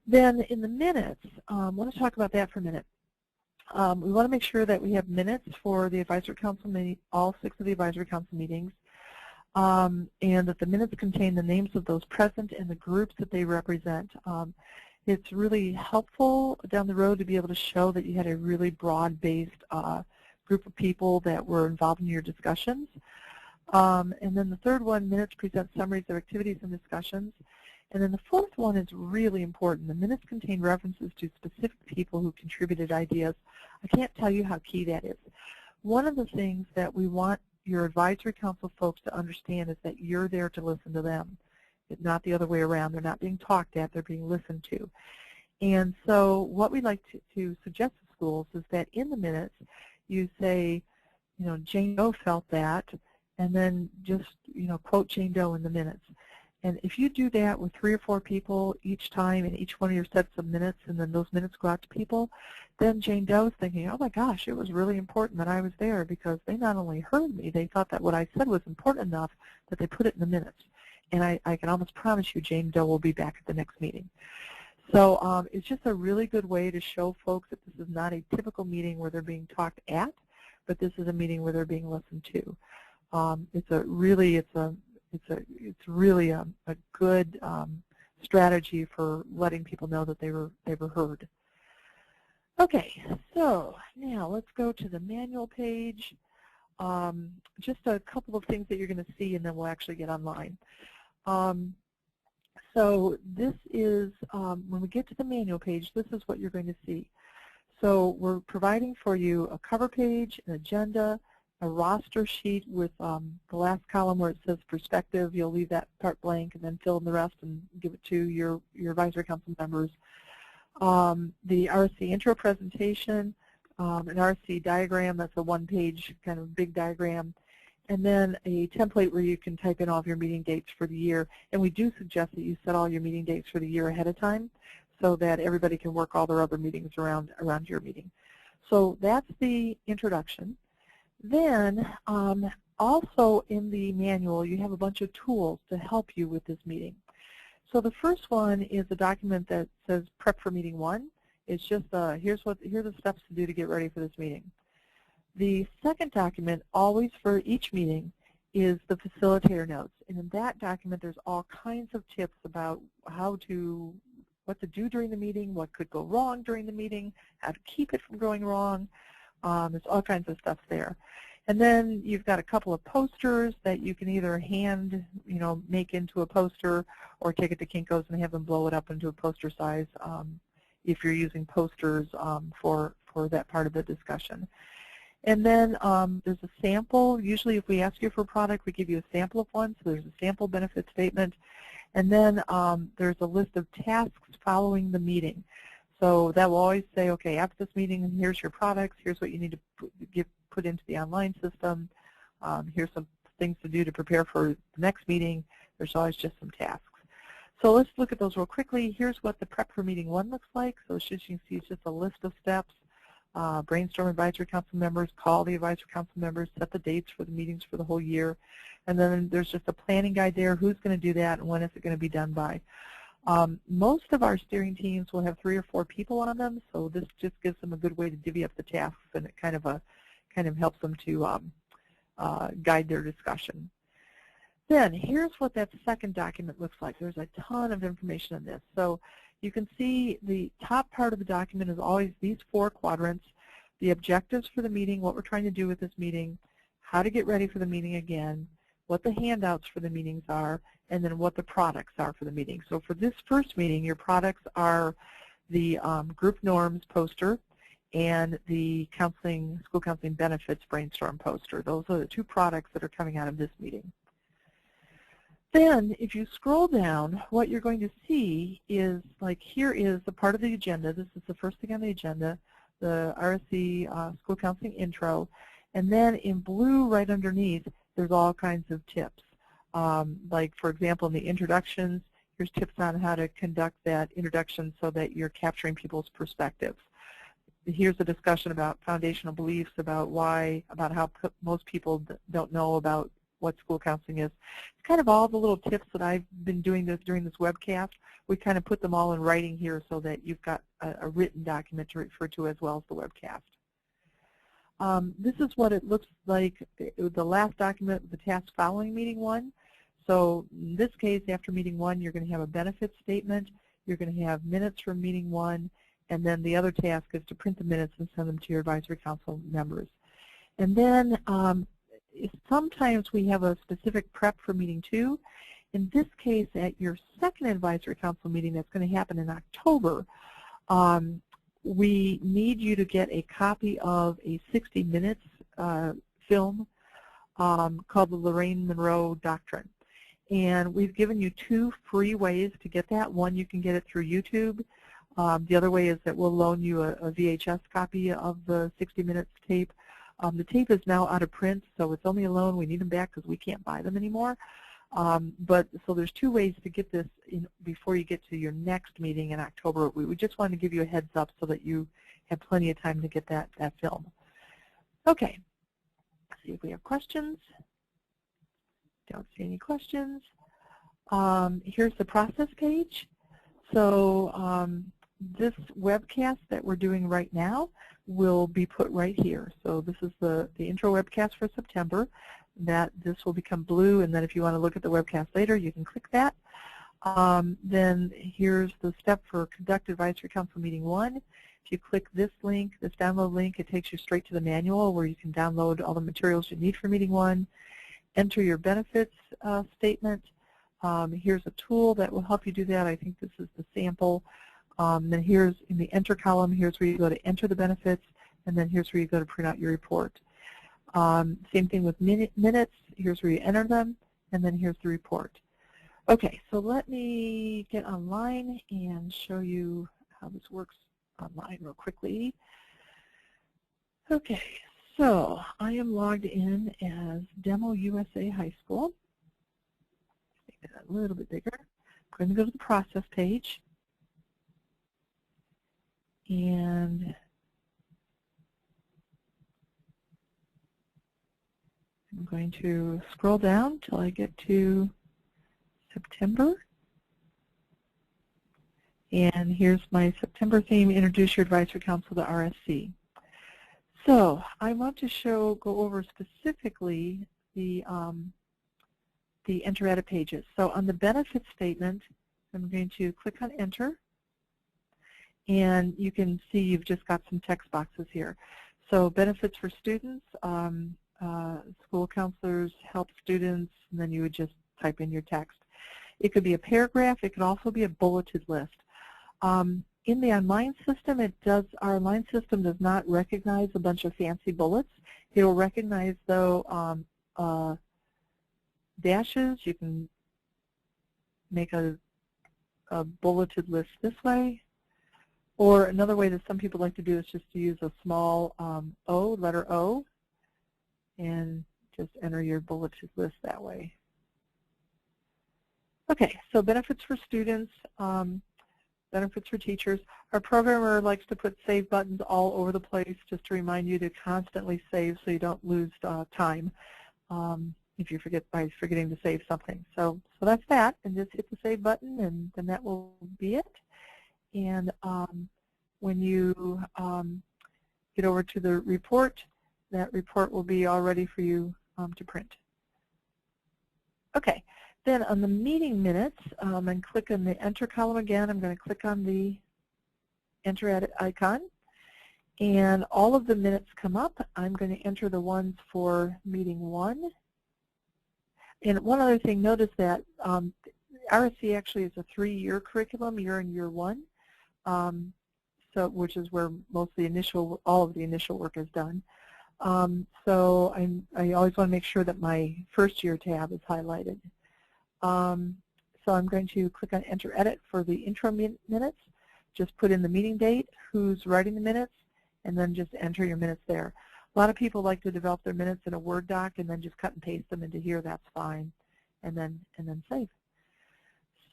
Then in the minutes, I want to talk about that for a minute. We want to make sure that we have minutes for the Advisory Council meeting, all 6 of the Advisory Council meetings, and that the minutes contain the names of those present and the groups that they represent. It's really helpful down the road to be able to show that you had a really broad-based group of people that were involved in your discussions. And then the third one, minutes present summaries of activities and discussions. And then the fourth one is really important. The minutes contain references to specific people who contributed ideas. I can't tell you how key that is. One of the things that we want your Advisory Council folks to understand is that you're there to listen to them. It's not the other way around. They're not being talked at. They're being listened to. And so what we like to suggest to schools is that in the minutes you say, you know, Jane Doe felt that, and then just, you know, quote Jane Doe in the minutes. And if you do that with 3 or 4 people each time in each one of your sets of minutes, and then those minutes go out to people, then Jane Doe is thinking, oh my gosh, it was really important that I was there because they not only heard me, they thought that what I said was important enough that they put it in the minutes. And I can almost promise you Jane Doe will be back at the next meeting. So it's just a really good way to show folks that this is not a typical meeting where they're being talked at, but this is a meeting where they're being listened to. It's really a good strategy for letting people know that they were heard. Okay, so now let's go to the manual page. Just a couple of things that you're going to see, and then we'll actually get online. So this is, when we get to the manual page, this is what you're going to see. So we're providing for you a cover page, an agenda, a roster sheet with the last column where it says perspective. You'll leave that part blank and then fill in the rest and give it to your Advisory Council members. The RSC intro presentation, an RSC diagram, that's a one-page kind of big diagram, and then a template where you can type in all of your meeting dates for the year. And we do suggest that you set all your meeting dates for the year ahead of time so that everybody can work all their other meetings around your meeting. So that's the introduction. Then also in the manual you have a bunch of tools to help you with this meeting. So the first one is a document that says prep for meeting 1. It's just here's the steps to do to get ready for this meeting. The second document, always for each meeting, is the facilitator notes. And in that document there's all kinds of tips about what to do during the meeting, what could go wrong during the meeting, how to keep it from going wrong. There's all kinds of stuff there. And then you've got a couple of posters that you can either hand, make into a poster, or take it to Kinko's and have them blow it up into a poster size if you're using posters for that part of the discussion. And then there's a sample. Usually if we ask you for a product, we give you a sample of one, so there's a sample benefit statement. And then there's a list of tasks following the meeting. So that will always say, okay, after this meeting, here's your products, here's what you need to put into the online system, here's some things to do to prepare for the next meeting. There's always just some tasks. So let's look at those real quickly. Here's what the prep for meeting 1 looks like. So as you can see, it's just a list of steps. Brainstorm Advisory Council members, call the Advisory Council members, set the dates for the meetings for the whole year. And then there's just a planning guide there. Who's going to do that and when is it going to be done by? Most of our steering teams will have 3 or 4 people on them, so this just gives them a good way to divvy up the tasks, and it kind of helps them to guide their discussion. Then here's what that second document looks like. There's a ton of information in this. So you can see the top part of the document is always these 4 quadrants: the objectives for the meeting, what we're trying to do with this meeting, how to get ready for the meeting again, what the handouts for the meetings are, and then what the products are for the meeting. So for this first meeting, your products are the group norms poster and the school counseling benefits brainstorm poster. Those are the 2 products that are coming out of this meeting. Then if you scroll down, what you're going to see is, like, here is the part of the agenda. This is the first thing on the agenda, the RSC School Counseling Intro. And then in blue right underneath, there's all kinds of tips. Like, for example, in the introductions, here's tips on how to conduct that introduction so that you're capturing people's perspectives. here's a discussion about foundational beliefs, about how most people don't know about what school counseling is. It's kind of all the little tips that I've been doing during this webcast. We kind of put them all in writing here so that you've got a written document to refer to as well as the webcast. This is what it looks like, the last document, the task following meeting 1. So in this case, after meeting 1, you're going to have a benefits statement, you're going to have minutes from meeting 1, and then the other task is to print the minutes and send them to your advisory council members. And then sometimes we have a specific prep for meeting 2. In this case, at your second advisory council meeting that's going to happen in October, we need you to get a copy of a 60 minutes film called the Lorraine Monroe Doctrine. And we've given you 2 free ways to get that. One, you can get it through YouTube. The other way is that we'll loan you a VHS copy of the 60 minutes tape. The tape is now out of print, so it's only a loan. We need them back because we can't buy them anymore. So there's 2 ways to get this before you get to your next meeting in October. We just wanted to give you a heads up so that you have plenty of time to get that film. Okay, let's see if we have questions. Don't see any questions. Here's the process page. So this webcast that we're doing right now will be put right here. So this is the intro webcast for September. This will become blue, and then if you want to look at the webcast later, you can click that. Then here's the step for Conduct Advisory Council Meeting 1. If you click this link, this download link, it takes you straight to the manual where you can download all the materials you need for Meeting 1. Enter your benefits statement. Here's a tool that will help you do that. I think this is the sample. Then here's in the Enter column, here's where you go to enter the benefits, and then here's where you go to print out your report. Same thing with minutes. Here's where you enter them, and then here's the report. Okay, so let me get online and show you how this works online real quickly. Okay, so I am logged in as Demo USA High School. Make that a little bit bigger. I'm going to go to the process page. And I'm going to scroll down till I get to September. And here's my September theme, Introduce Your Advisory Council to RSC. So I want to go over specifically the Enter Edit pages. So on the benefit statement, I'm going to click on Enter. And you can see you've just got some text boxes here. So benefits for students, school counselors help students, and then you would just type in your text. It could be a paragraph. It could also be a bulleted list. In the online system, our online system does not recognize a bunch of fancy bullets. It will recognize, though, dashes. You can make a bulleted list this way. Or another way that some people like to do is just to use a small O, letter O, and just enter your bulleted list that way. Okay, so benefits for students, benefits for teachers. Our programmer likes to put save buttons all over the place just to remind you to constantly save so you don't lose time if you forgetting to save something. So that's that, and just hit the save button, and then that will be it. And when you get over to the report, that report will be all ready for you to print. Okay, then on the meeting minutes, and click on the Enter column again. I'm going to click on the Enter Edit icon, and all of the minutes come up. I'm going to enter the ones for meeting 1. And one other thing, notice that RSC actually is a 3-year curriculum. You're in year 1. Which is where all of the initial work is done. So I always want to make sure that my first year tab is highlighted. So I'm going to click on Enter Edit for the intro minutes. Just put in the meeting date, who's writing the minutes, and then just enter your minutes there. A lot of people like to develop their minutes in a Word doc and then just cut and paste them into here. That's fine, and then save.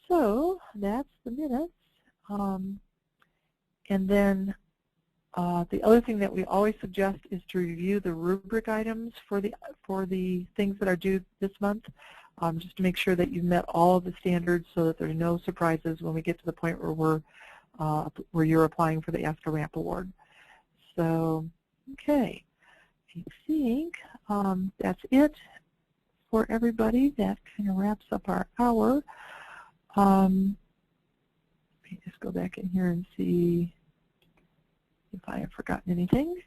So that's the minutes. And then The other thing that we always suggest is to review the rubric items for the things that are due this month, just to make sure that you've met all of the standards so that there are no surprises when we get to the point where you're applying for the Ask a Ramp Award. So, okay, I think that's it for everybody. That kind of wraps up our hour. Let me just go back in here and see if I have forgotten anything.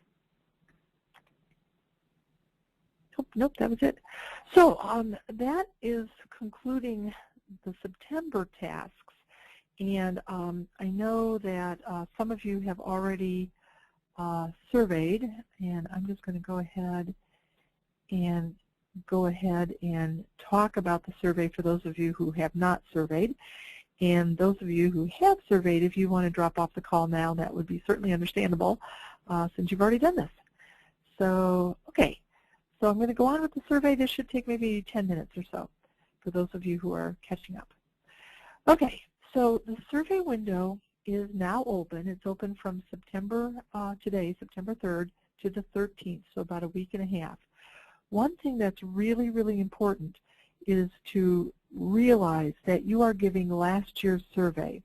Nope, that was it. So that is concluding the September tasks. And I know that some of you have already surveyed, and I'm just going to go ahead and talk about the survey for those of you who have not surveyed. And those of you who have surveyed, if you want to drop off the call now, that would be certainly understandable since you've already done this. So, okay. So I'm going to go on with the survey. This should take maybe 10 minutes or so for those of you who are catching up. Okay, so the survey window is now open. It's open from today, September 3rd, to the 13th, so about a week and a half. One thing that's really, really important is to realize that you are giving last year's survey.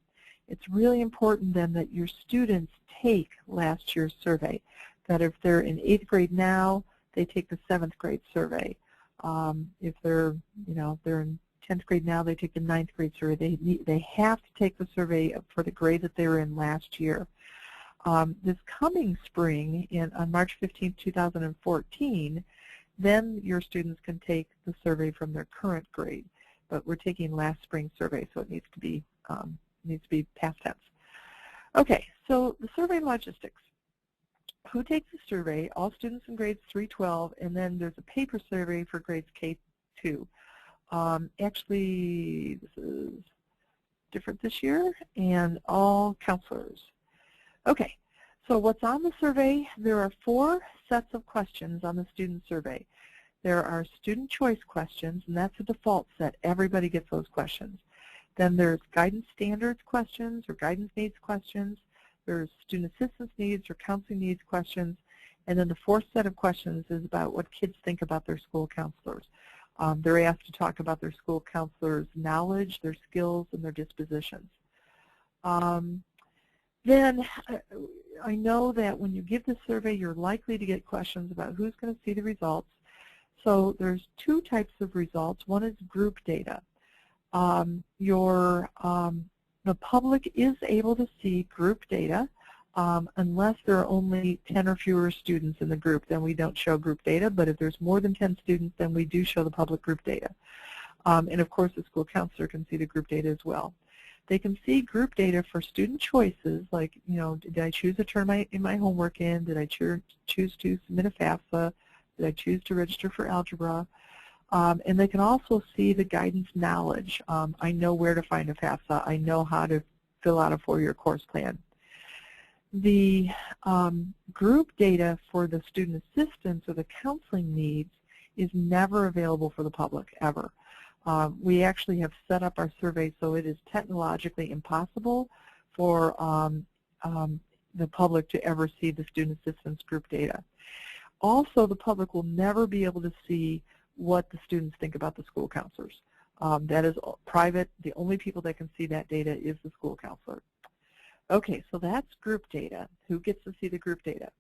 It's really important then that your students take last year's survey, that if they're in 8th grade now, they take the 7th grade survey. If they're, they're in 10th grade now, they take the 9th grade survey. They have to take the survey for the grade that they were in last year. This coming spring, on March 15, 2014, then your students can take the survey from their current grade. But we're taking last spring survey, so it needs to be past tense. Okay, so the survey logistics. Who takes the survey? All students in grades 3-12, and then there's a paper survey for grades K-2. Actually, this is different this year, and all counselors. Okay, so what's on the survey? There are 4 sets of questions on the student survey. There are student choice questions, and that's a default set. Everybody gets those questions. Then there's guidance standards questions or guidance needs questions. There's student assistance needs or counseling needs questions. And then the 4th set of questions is about what kids think about their school counselors. They're asked to talk about their school counselors' knowledge, their skills, and their dispositions. Then I know that when you give the survey, you're likely to get questions about who's going to see the results. So there's 2 types of results. One is group data. The public is able to see group data unless there are only 10 or fewer students in the group. Then we don't show group data, but if there's more than 10 students, then we do show the public group data. And of course, the school counselor can see the group data as well. They can see group data for student choices, like, did I choose to turn my homework in? Did I choose to submit a FAFSA? Did I choose to register for algebra? And they can also see the guidance knowledge. I know where to find a FAFSA. I know how to fill out a 4-year course plan. The group data for the student assistance or the counseling needs is never available for the public, ever. We actually have set up our survey so it is technologically impossible for the public to ever see the student assistance group data. Also, the public will never be able to see what the students think about the school counselors. That is private. The only people that can see that data is the school counselor. Okay, so that's group data. Who gets to see the group data?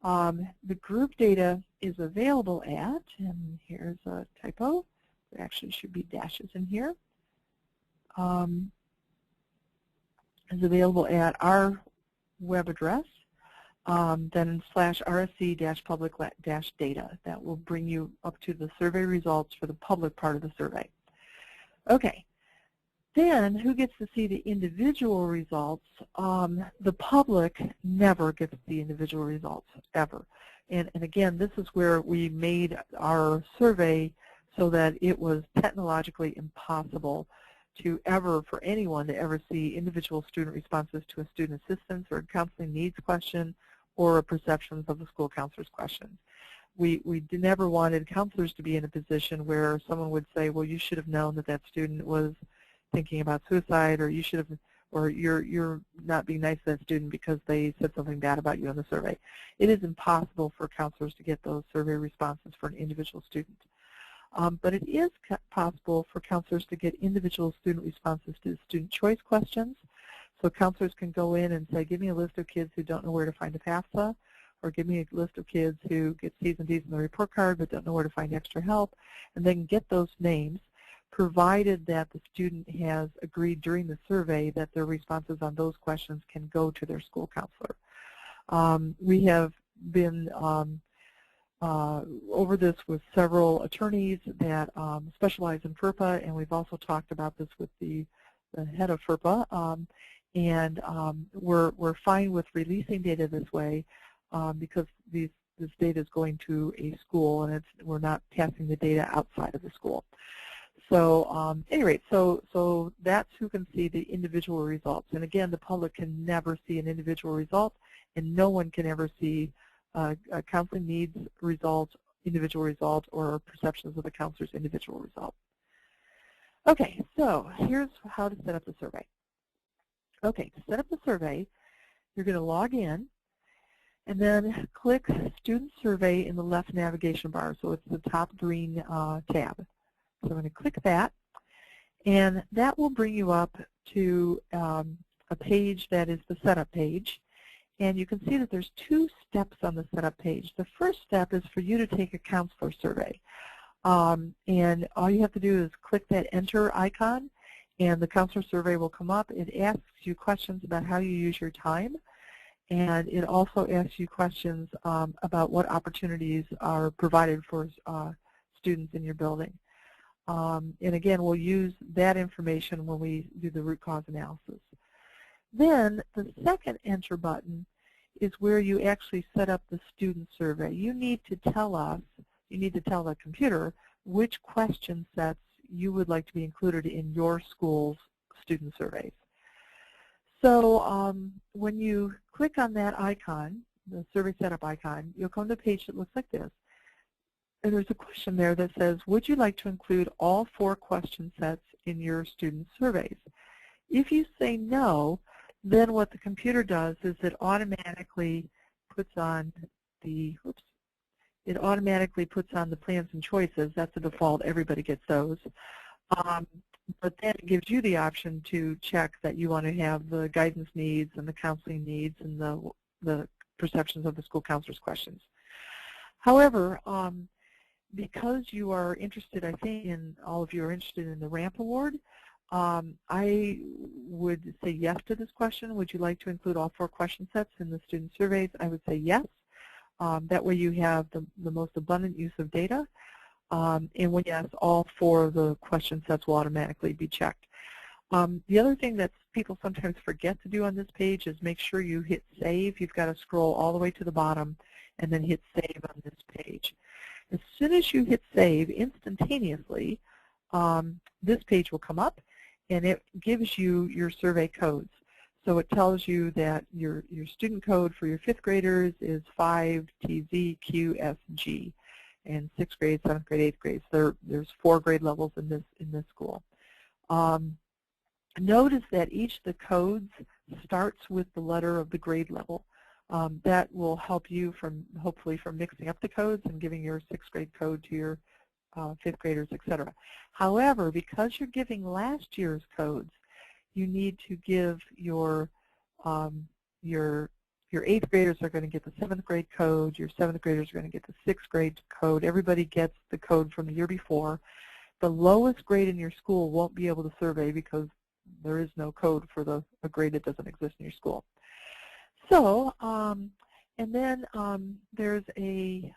The group data is available at, and here's a typo, there actually should be dashes in here, is available at our web address, then /RSC-public-data. That will bring you up to the survey results for the public part of the survey. Okay, then who gets to see the individual results? The public never gets the individual results, ever. And again, this is where we made our survey so that it was technologically impossible to ever, for anyone to ever see individual student responses to a student assistance or a counseling needs question or a perceptions of the school counselor's questions. We never wanted counselors to be in a position where someone would say, well, you should have known that that student was thinking about suicide, or you should have, or you're not being nice to that student because they said something bad about you in the survey. It is impossible for counselors to get those survey responses for an individual student. But it is possible for counselors to get individual student responses to the student choice questions. So counselors can go in and say, give me a list of kids who don't know where to find a FAFSA, or give me a list of kids who get C's and D's in the report card but don't know where to find extra help, and they can get those names, provided that the student has agreed during the survey that their responses on those questions can go to their school counselor. We have been over this with several attorneys that specialize in FERPA, and we've also talked about this with the head of FERPA, and we're fine with releasing data this way because this data is going to a school, and we're not passing the data outside of the school. So at any rate, so that's who can see the individual results. And again, the public can never see an individual result, and no one can ever see a counseling needs result, individual result, or perceptions of the counselor's individual result. Okay, so here's how to set up the survey. Okay, to set up the survey, you're going to log in, and then click Student Survey in the left navigation bar. So it's the top green tab. So I'm going to click that, and that will bring you up to a page that is the setup page. And you can see that there's 2 steps on the setup page. The first step is for you to take a counselor survey. And all you have to do is click that enter icon, and the counselor survey will come up. It asks you questions about how you use your time, and it also asks you questions about what opportunities are provided for students in your building. And again, we'll use that information when we do the root cause analysis. Then the second enter button is where you actually set up the student survey. You need to tell us, you need to tell the computer which question sets you would like to be included in your school's student surveys. So when you click on that icon, the survey setup icon, you'll come to a page that looks like this. And there's a question there that says, would you like to include all 4 question sets in your student surveys? If you say no, then what the computer does is it automatically puts on the, it automatically puts on the plans and choices. That's a default. Everybody gets those. But then it gives you the option to check that you want to have the guidance needs and the counseling needs and the perceptions of the school counselor's questions. However, because you are interested, I think, all of you are interested in the RAMP award, I would say yes to this question. Would you like to include all 4 question sets in the student surveys? I would say yes. That way you have the most abundant use of data. And when yes, all 4 of the question sets will automatically be checked. The other thing that people sometimes forget to do on this page is make sure you hit save. You've got to scroll all the way to the bottom and then hit save on this page. As soon as you hit save, instantaneously, this page will come up, and it gives you your survey codes. So it tells you that your student code for your 5th graders is 5TZQSG, and 6th grade, 7th grade, 8th grade. So there's 4 grade levels in this school. Notice that each of the codes starts with the letter of the grade level. That will help you hopefully from mixing up the codes and giving your 6th grade code to your 5th graders, etc. However, because you're giving last year's codes, you need to give your 8th graders are going to get the 7th grade code, your 7th graders are going to get the 6th grade code. Everybody gets the code from the year before. The lowest grade in your school won't be able to survey because there is no code for a grade that doesn't exist in your school. So, and then there's a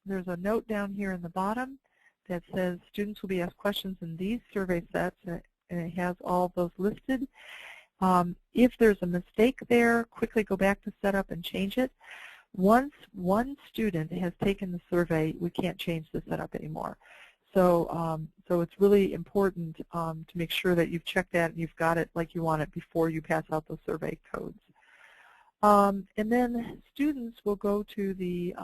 note down here in the bottom that says students will be asked questions in these survey sets, and it has all of those listed. If there's a mistake there, quickly go back to setup and change it. Once one student has taken the survey, we can't change the setup anymore. So, so it's really important to make sure that you've checked that and you've got it like you want it before you pass out those survey codes. And then students will go to the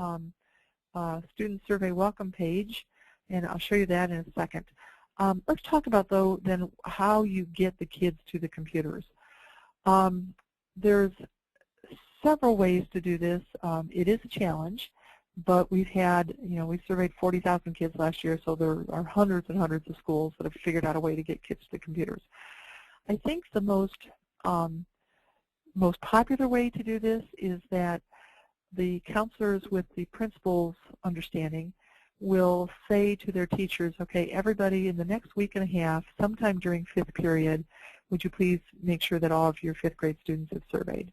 student survey welcome page, and I'll show you that in a second. Let's talk about, though, then how you get the kids to the computers. There's several ways to do this. It is a challenge, but we've had, we surveyed 40,000 kids last year, so there are hundreds and hundreds of schools that have figured out a way to get kids to the computers. I think the most popular way to do this is that the counselors, with the principal's understanding, will say to their teachers, okay, everybody in the next week and a half, sometime during 5th period, would you please make sure that all of your 5th grade students have surveyed?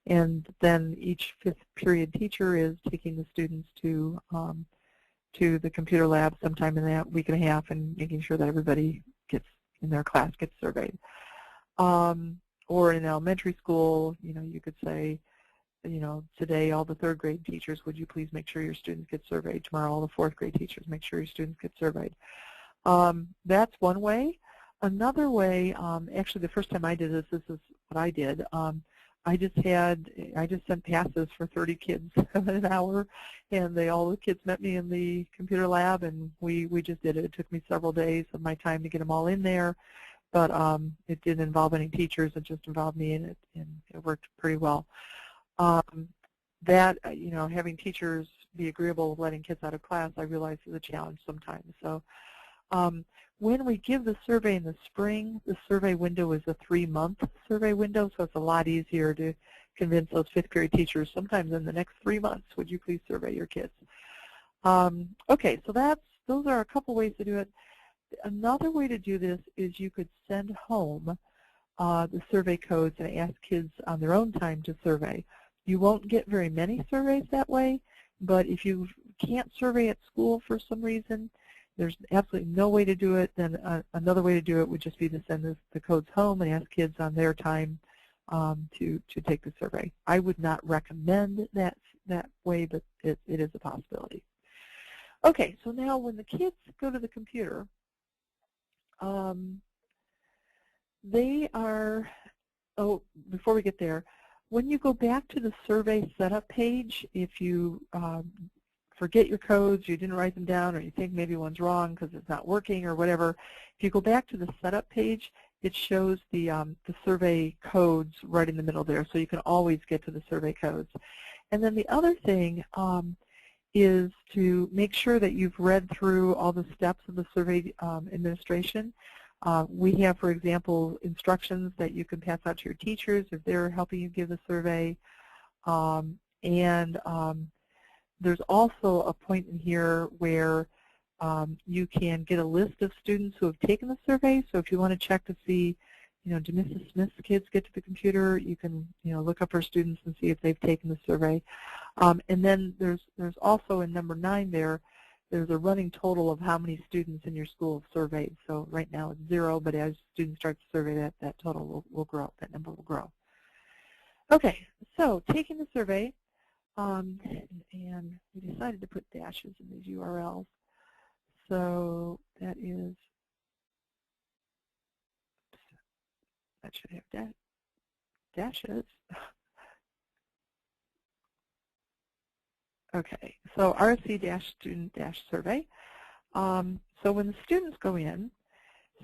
And then each 5th period teacher is taking the students to the computer lab sometime in that week and a half and making sure that everybody in their class gets surveyed. Or in elementary school, you could say, today all the 3rd grade teachers, would you please make sure your students get surveyed? Tomorrow all the 4th grade teachers, make sure your students get surveyed. That's one way. Another way, actually the first time I did this is what I did. I just sent passes for 30 kids in an hour, and all the kids met me in the computer lab, and we just did it. It took me several days of my time to get them all in there, but it didn't involve any teachers. It just involved me in it, and it worked pretty well. Having teachers be agreeable with letting kids out of class, I realize is a challenge sometimes. So when we give the survey in the spring, the survey window is a 3-month survey window, so it's a lot easier to convince those 5th grade teachers, sometimes in the next 3 months, would you please survey your kids? Okay, so those are a couple ways to do it. Another way to do this is you could send home the survey codes and ask kids on their own time to survey. You won't get very many surveys that way, but if you can't survey at school for some reason, there's absolutely no way to do it, then another way to do it would just be to send the codes home and ask kids on their time to take the survey. I would not recommend that way, but it is a possibility. Okay, so now when the kids go to the computer, before we get there, when you go back to the survey setup page, if you forget your codes, you didn't write them down, or you think maybe one's wrong because it's not working or whatever, if you go back to the setup page, it shows the survey codes right in the middle there, so you can always get to the survey codes. And then the other thing is to make sure that you've read through all the steps of the survey administration. We have, for example, instructions that you can pass out to your teachers if they're helping you give the survey. There's also a point in here where you can get a list of students who have taken the survey. So if you want to check to see, do Mrs. Smith's kids get to the computer, you can, look up her students and see if they've taken the survey. And then there's also in number 9 there's a running total of how many students in your school have surveyed. So right now it's 0, but as students start to survey, that total will grow, that number will grow. Okay, so taking the survey, and we decided to put dashes in these URLs. So that should have dashes. Okay, so RSC-student-survey. So when the students go in,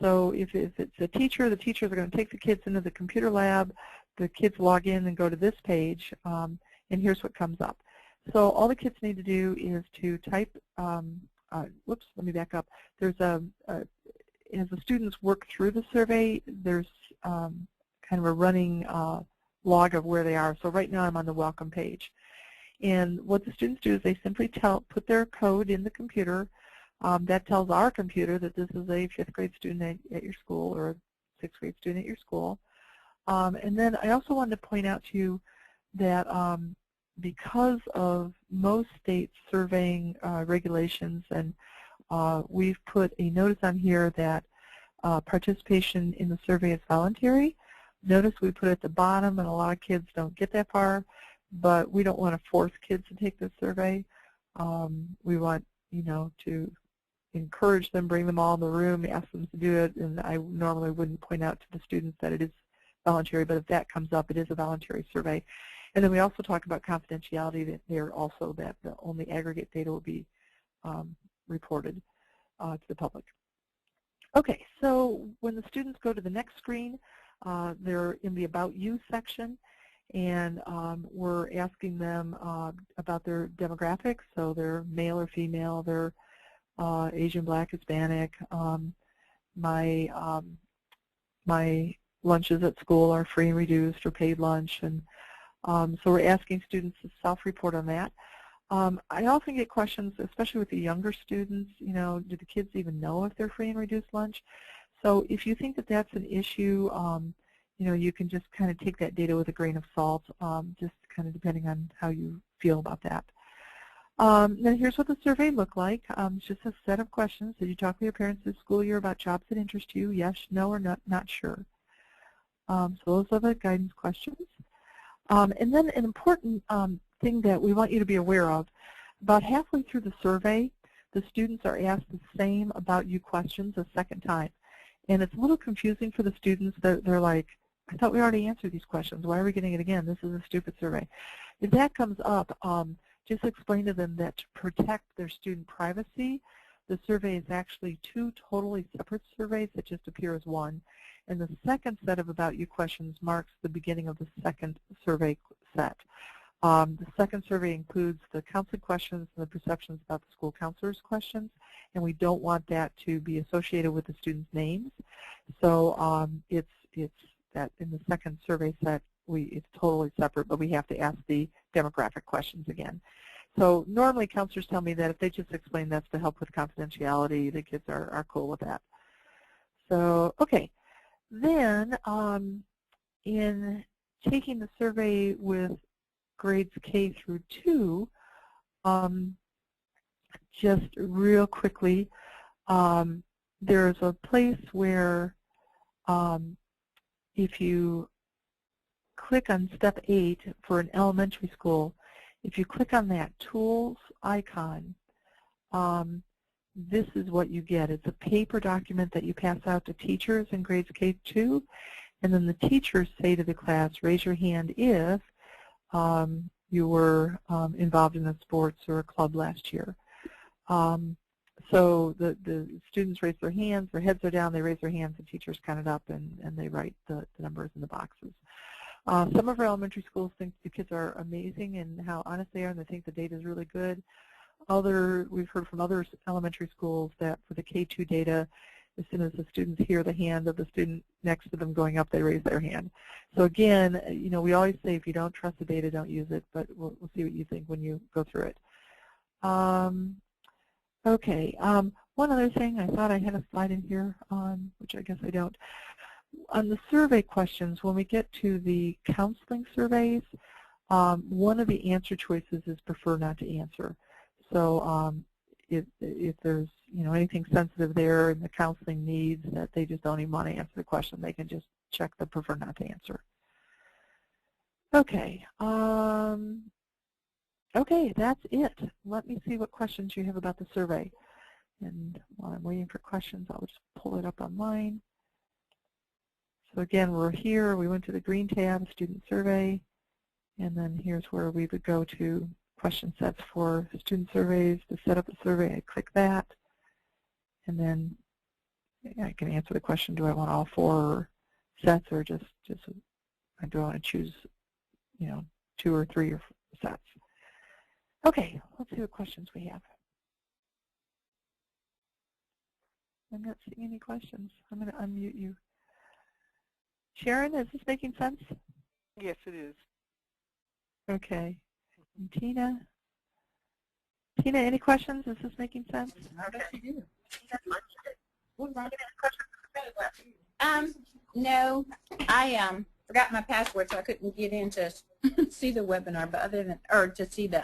so if it's a teacher, the teachers are going to take the kids into the computer lab, the kids log in and go to this page, and here's what comes up. So all the kids need to do is to type, whoops, let me back up. There's as the students work through the survey, there's kind of a running log of where they are. So right now I'm on the welcome page. And what the students do is they simply put their code in the computer. That tells our computer that this is a 5th grade student at your school or a 6th grade student at your school. And then I also wanted to point out to you that because of most states surveying regulations, and we've put a notice on here that participation in the survey is voluntary. Notice we put it at the bottom, and a lot of kids don't get that far, but we don't want to force kids to take this survey. We want, to encourage them, bring them all in the room, ask them to do it, and I normally wouldn't point out to the students that it is voluntary, but if that comes up, it is a voluntary survey. And then we also talk about confidentiality, that there also that the only aggregate data will be reported to the public. Okay, so when the students go to the next screen, they're in the About You section, and we're asking them about their demographics, so they're male or female, they're Asian, Black, Hispanic. My lunches at school are free and reduced or paid lunch, and so we're asking students to self-report on that. I often get questions, especially with the younger students, you know, do the kids even know if they're free and reduced lunch? So if you think that that's an issue, you know, you can just kind of take that data with a grain of salt, just kind of depending on how you feel about that. Then here's what the survey looked like. It's just a set of questions. Did you talk with your parents this school year about jobs that interest you? Yes, no, or not sure. So those are the guidance questions. And then an important thing that we want you to be aware of, about halfway through the survey, the students are asked the same About You questions a second time. And it's a little confusing for the students. They're like, I thought we already answered these questions. Why are we getting it again? This is a stupid survey. If that comes up, just explain to them that to protect their student privacy, the survey is actually 2 totally separate surveys that just appear as one. And the second set of About You questions marks the beginning of the second survey set. The second survey includes the counseling questions and the perceptions about the school counselor's questions, and we don't want that to be associated with the students' names. So it's that in the second survey set, it's totally separate, but we have to ask the demographic questions again. So normally counselors tell me that if they just explain that's to help with confidentiality, the kids are cool with that. So, okay. Then in taking the survey with grades K through 2, just real quickly, there's a place where if you click on step 8 for an elementary school, if you click on that tools icon, this is what you get. It's a paper document that you pass out to teachers in grades K-2, and then the teachers say to the class, raise your hand if you were involved in a sports or a club last year. So the students raise their hands, their heads are down, they raise their hands, the teachers count it up, and they write the numbers in the boxes. Some of our elementary schools think the kids are amazing and how honest they are, and they think the data is really good. We've heard from other elementary schools that for the K-2 data, as soon as the students hear the hand of the student next to them going up, they raise their hand. So again, you know, we always say if you don't trust the data, don't use it, but we'll see what you think when you go through it. Okay, one other thing, I thought I had a slide in here, which I guess I don't. On the survey questions, when we get to the counseling surveys, one of the answer choices is prefer not to answer. So if there's anything sensitive there and the counseling needs that they just don't even want to answer the question, they can just check the prefer not to answer. Okay. Okay, that's it. Let me see what questions you have about the survey. And while I'm waiting for questions, I'll just pull it up online. So again, we're here. We went to the green tab, Student Survey, and then here's where we would go to question sets for student surveys. To set up a survey, I click that, and then I can answer the question, do I want all 4 sets, or just do I want to choose 2 or 3 or 4 sets? Okay, let's see what questions we have. I'm not seeing any questions. I'm going to unmute you. Sharon, is this making sense? Yes, it is. Okay. And Tina? Tina, any questions? Is this making sense? Okay. No, I forgot my password, so I couldn't get in to see the webinar, but other than, or to see the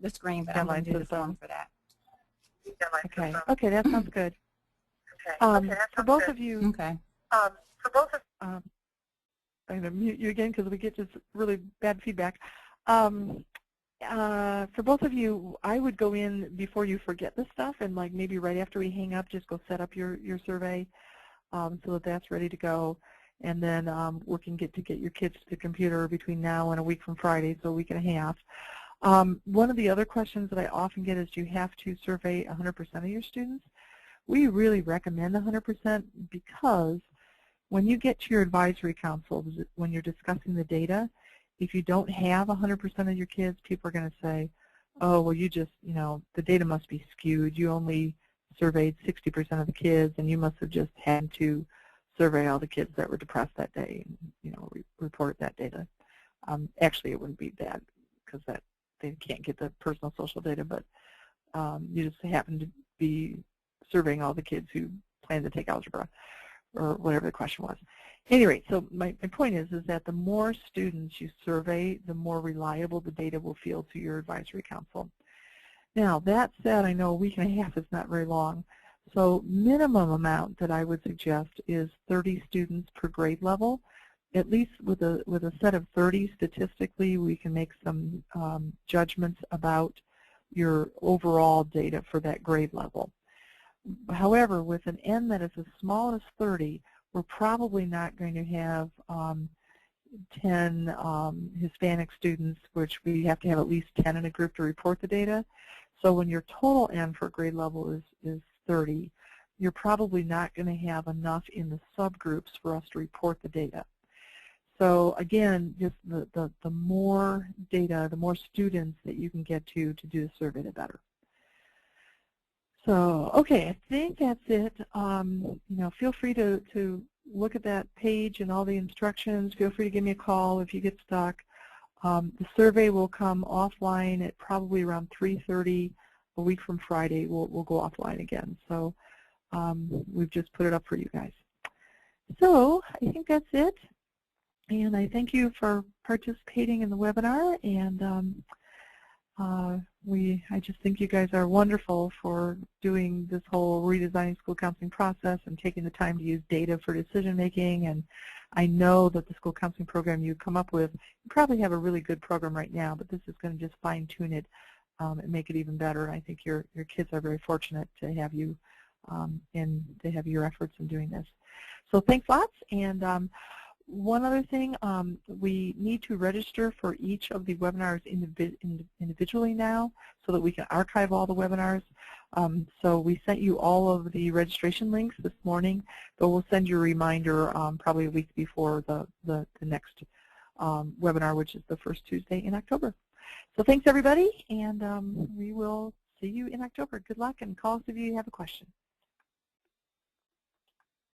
screen, but I'm going to do the phone for that. Okay. Okay, that sounds good. For both of you. Okay. I'm going to mute you again because we get just really bad feedback. For both of you, I would go in before you forget this stuff, and like maybe right after we hang up, just go set up your survey so that that's ready to go. And then working to get your kids to the computer between now and a week from Friday, so a week and a half. One of the other questions that I often get is, do you have to survey 100% of your students? We really recommend 100% because when you get to your advisory council, when you're discussing the data, if you don't have 100% of your kids, people are going to say, oh, well, you just, the data must be skewed. You only surveyed 60% of the kids, and you must have just had to survey all the kids that were depressed that day and, report that data. Actually, it wouldn't be bad because they can't get the personal social data, but you just happen to be surveying all the kids who plan to take algebra or whatever the question was. Anyway, so my point is that the more students you survey, the more reliable the data will feel to your advisory council. Now, that said, I know a week and a half is not very long, so minimum amount that I would suggest is 30 students per grade level. At least with a set of 30, statistically, we can make some judgments about your overall data for that grade level. However, with an N that is as small as 30, we're probably not going to have 10 Hispanic students, which we have to have at least 10 in a group to report the data. So when your total N for grade level is 30, you're probably not going to have enough in the subgroups for us to report the data. So again, just the more data, the more students that you can get to do the survey, the better. So, okay, I think that's it. Feel free to look at that page and all the instructions. Feel free to give me a call if you get stuck. The survey will come offline at probably around 3:30 a week from Friday. We'll go offline again. So we've just put it up for you guys. So I think that's it. And I thank you for participating in the webinar. And I just think you guys are wonderful for doing this whole redesigning school counseling process and taking the time to use data for decision making. And I know that the school counseling program you come up with, you probably have a really good program right now, but this is going to just fine tune it and make it even better. And I think your kids are very fortunate to have you and to have your efforts in doing this. So thanks lots. And one other thing, we need to register for each of the webinars individually now so that we can archive all the webinars. So we sent you all of the registration links this morning, but we'll send you a reminder probably a week before the next webinar, which is the first Tuesday in October. So thanks everybody, and we will see you in October. Good luck, and call us if you have a question.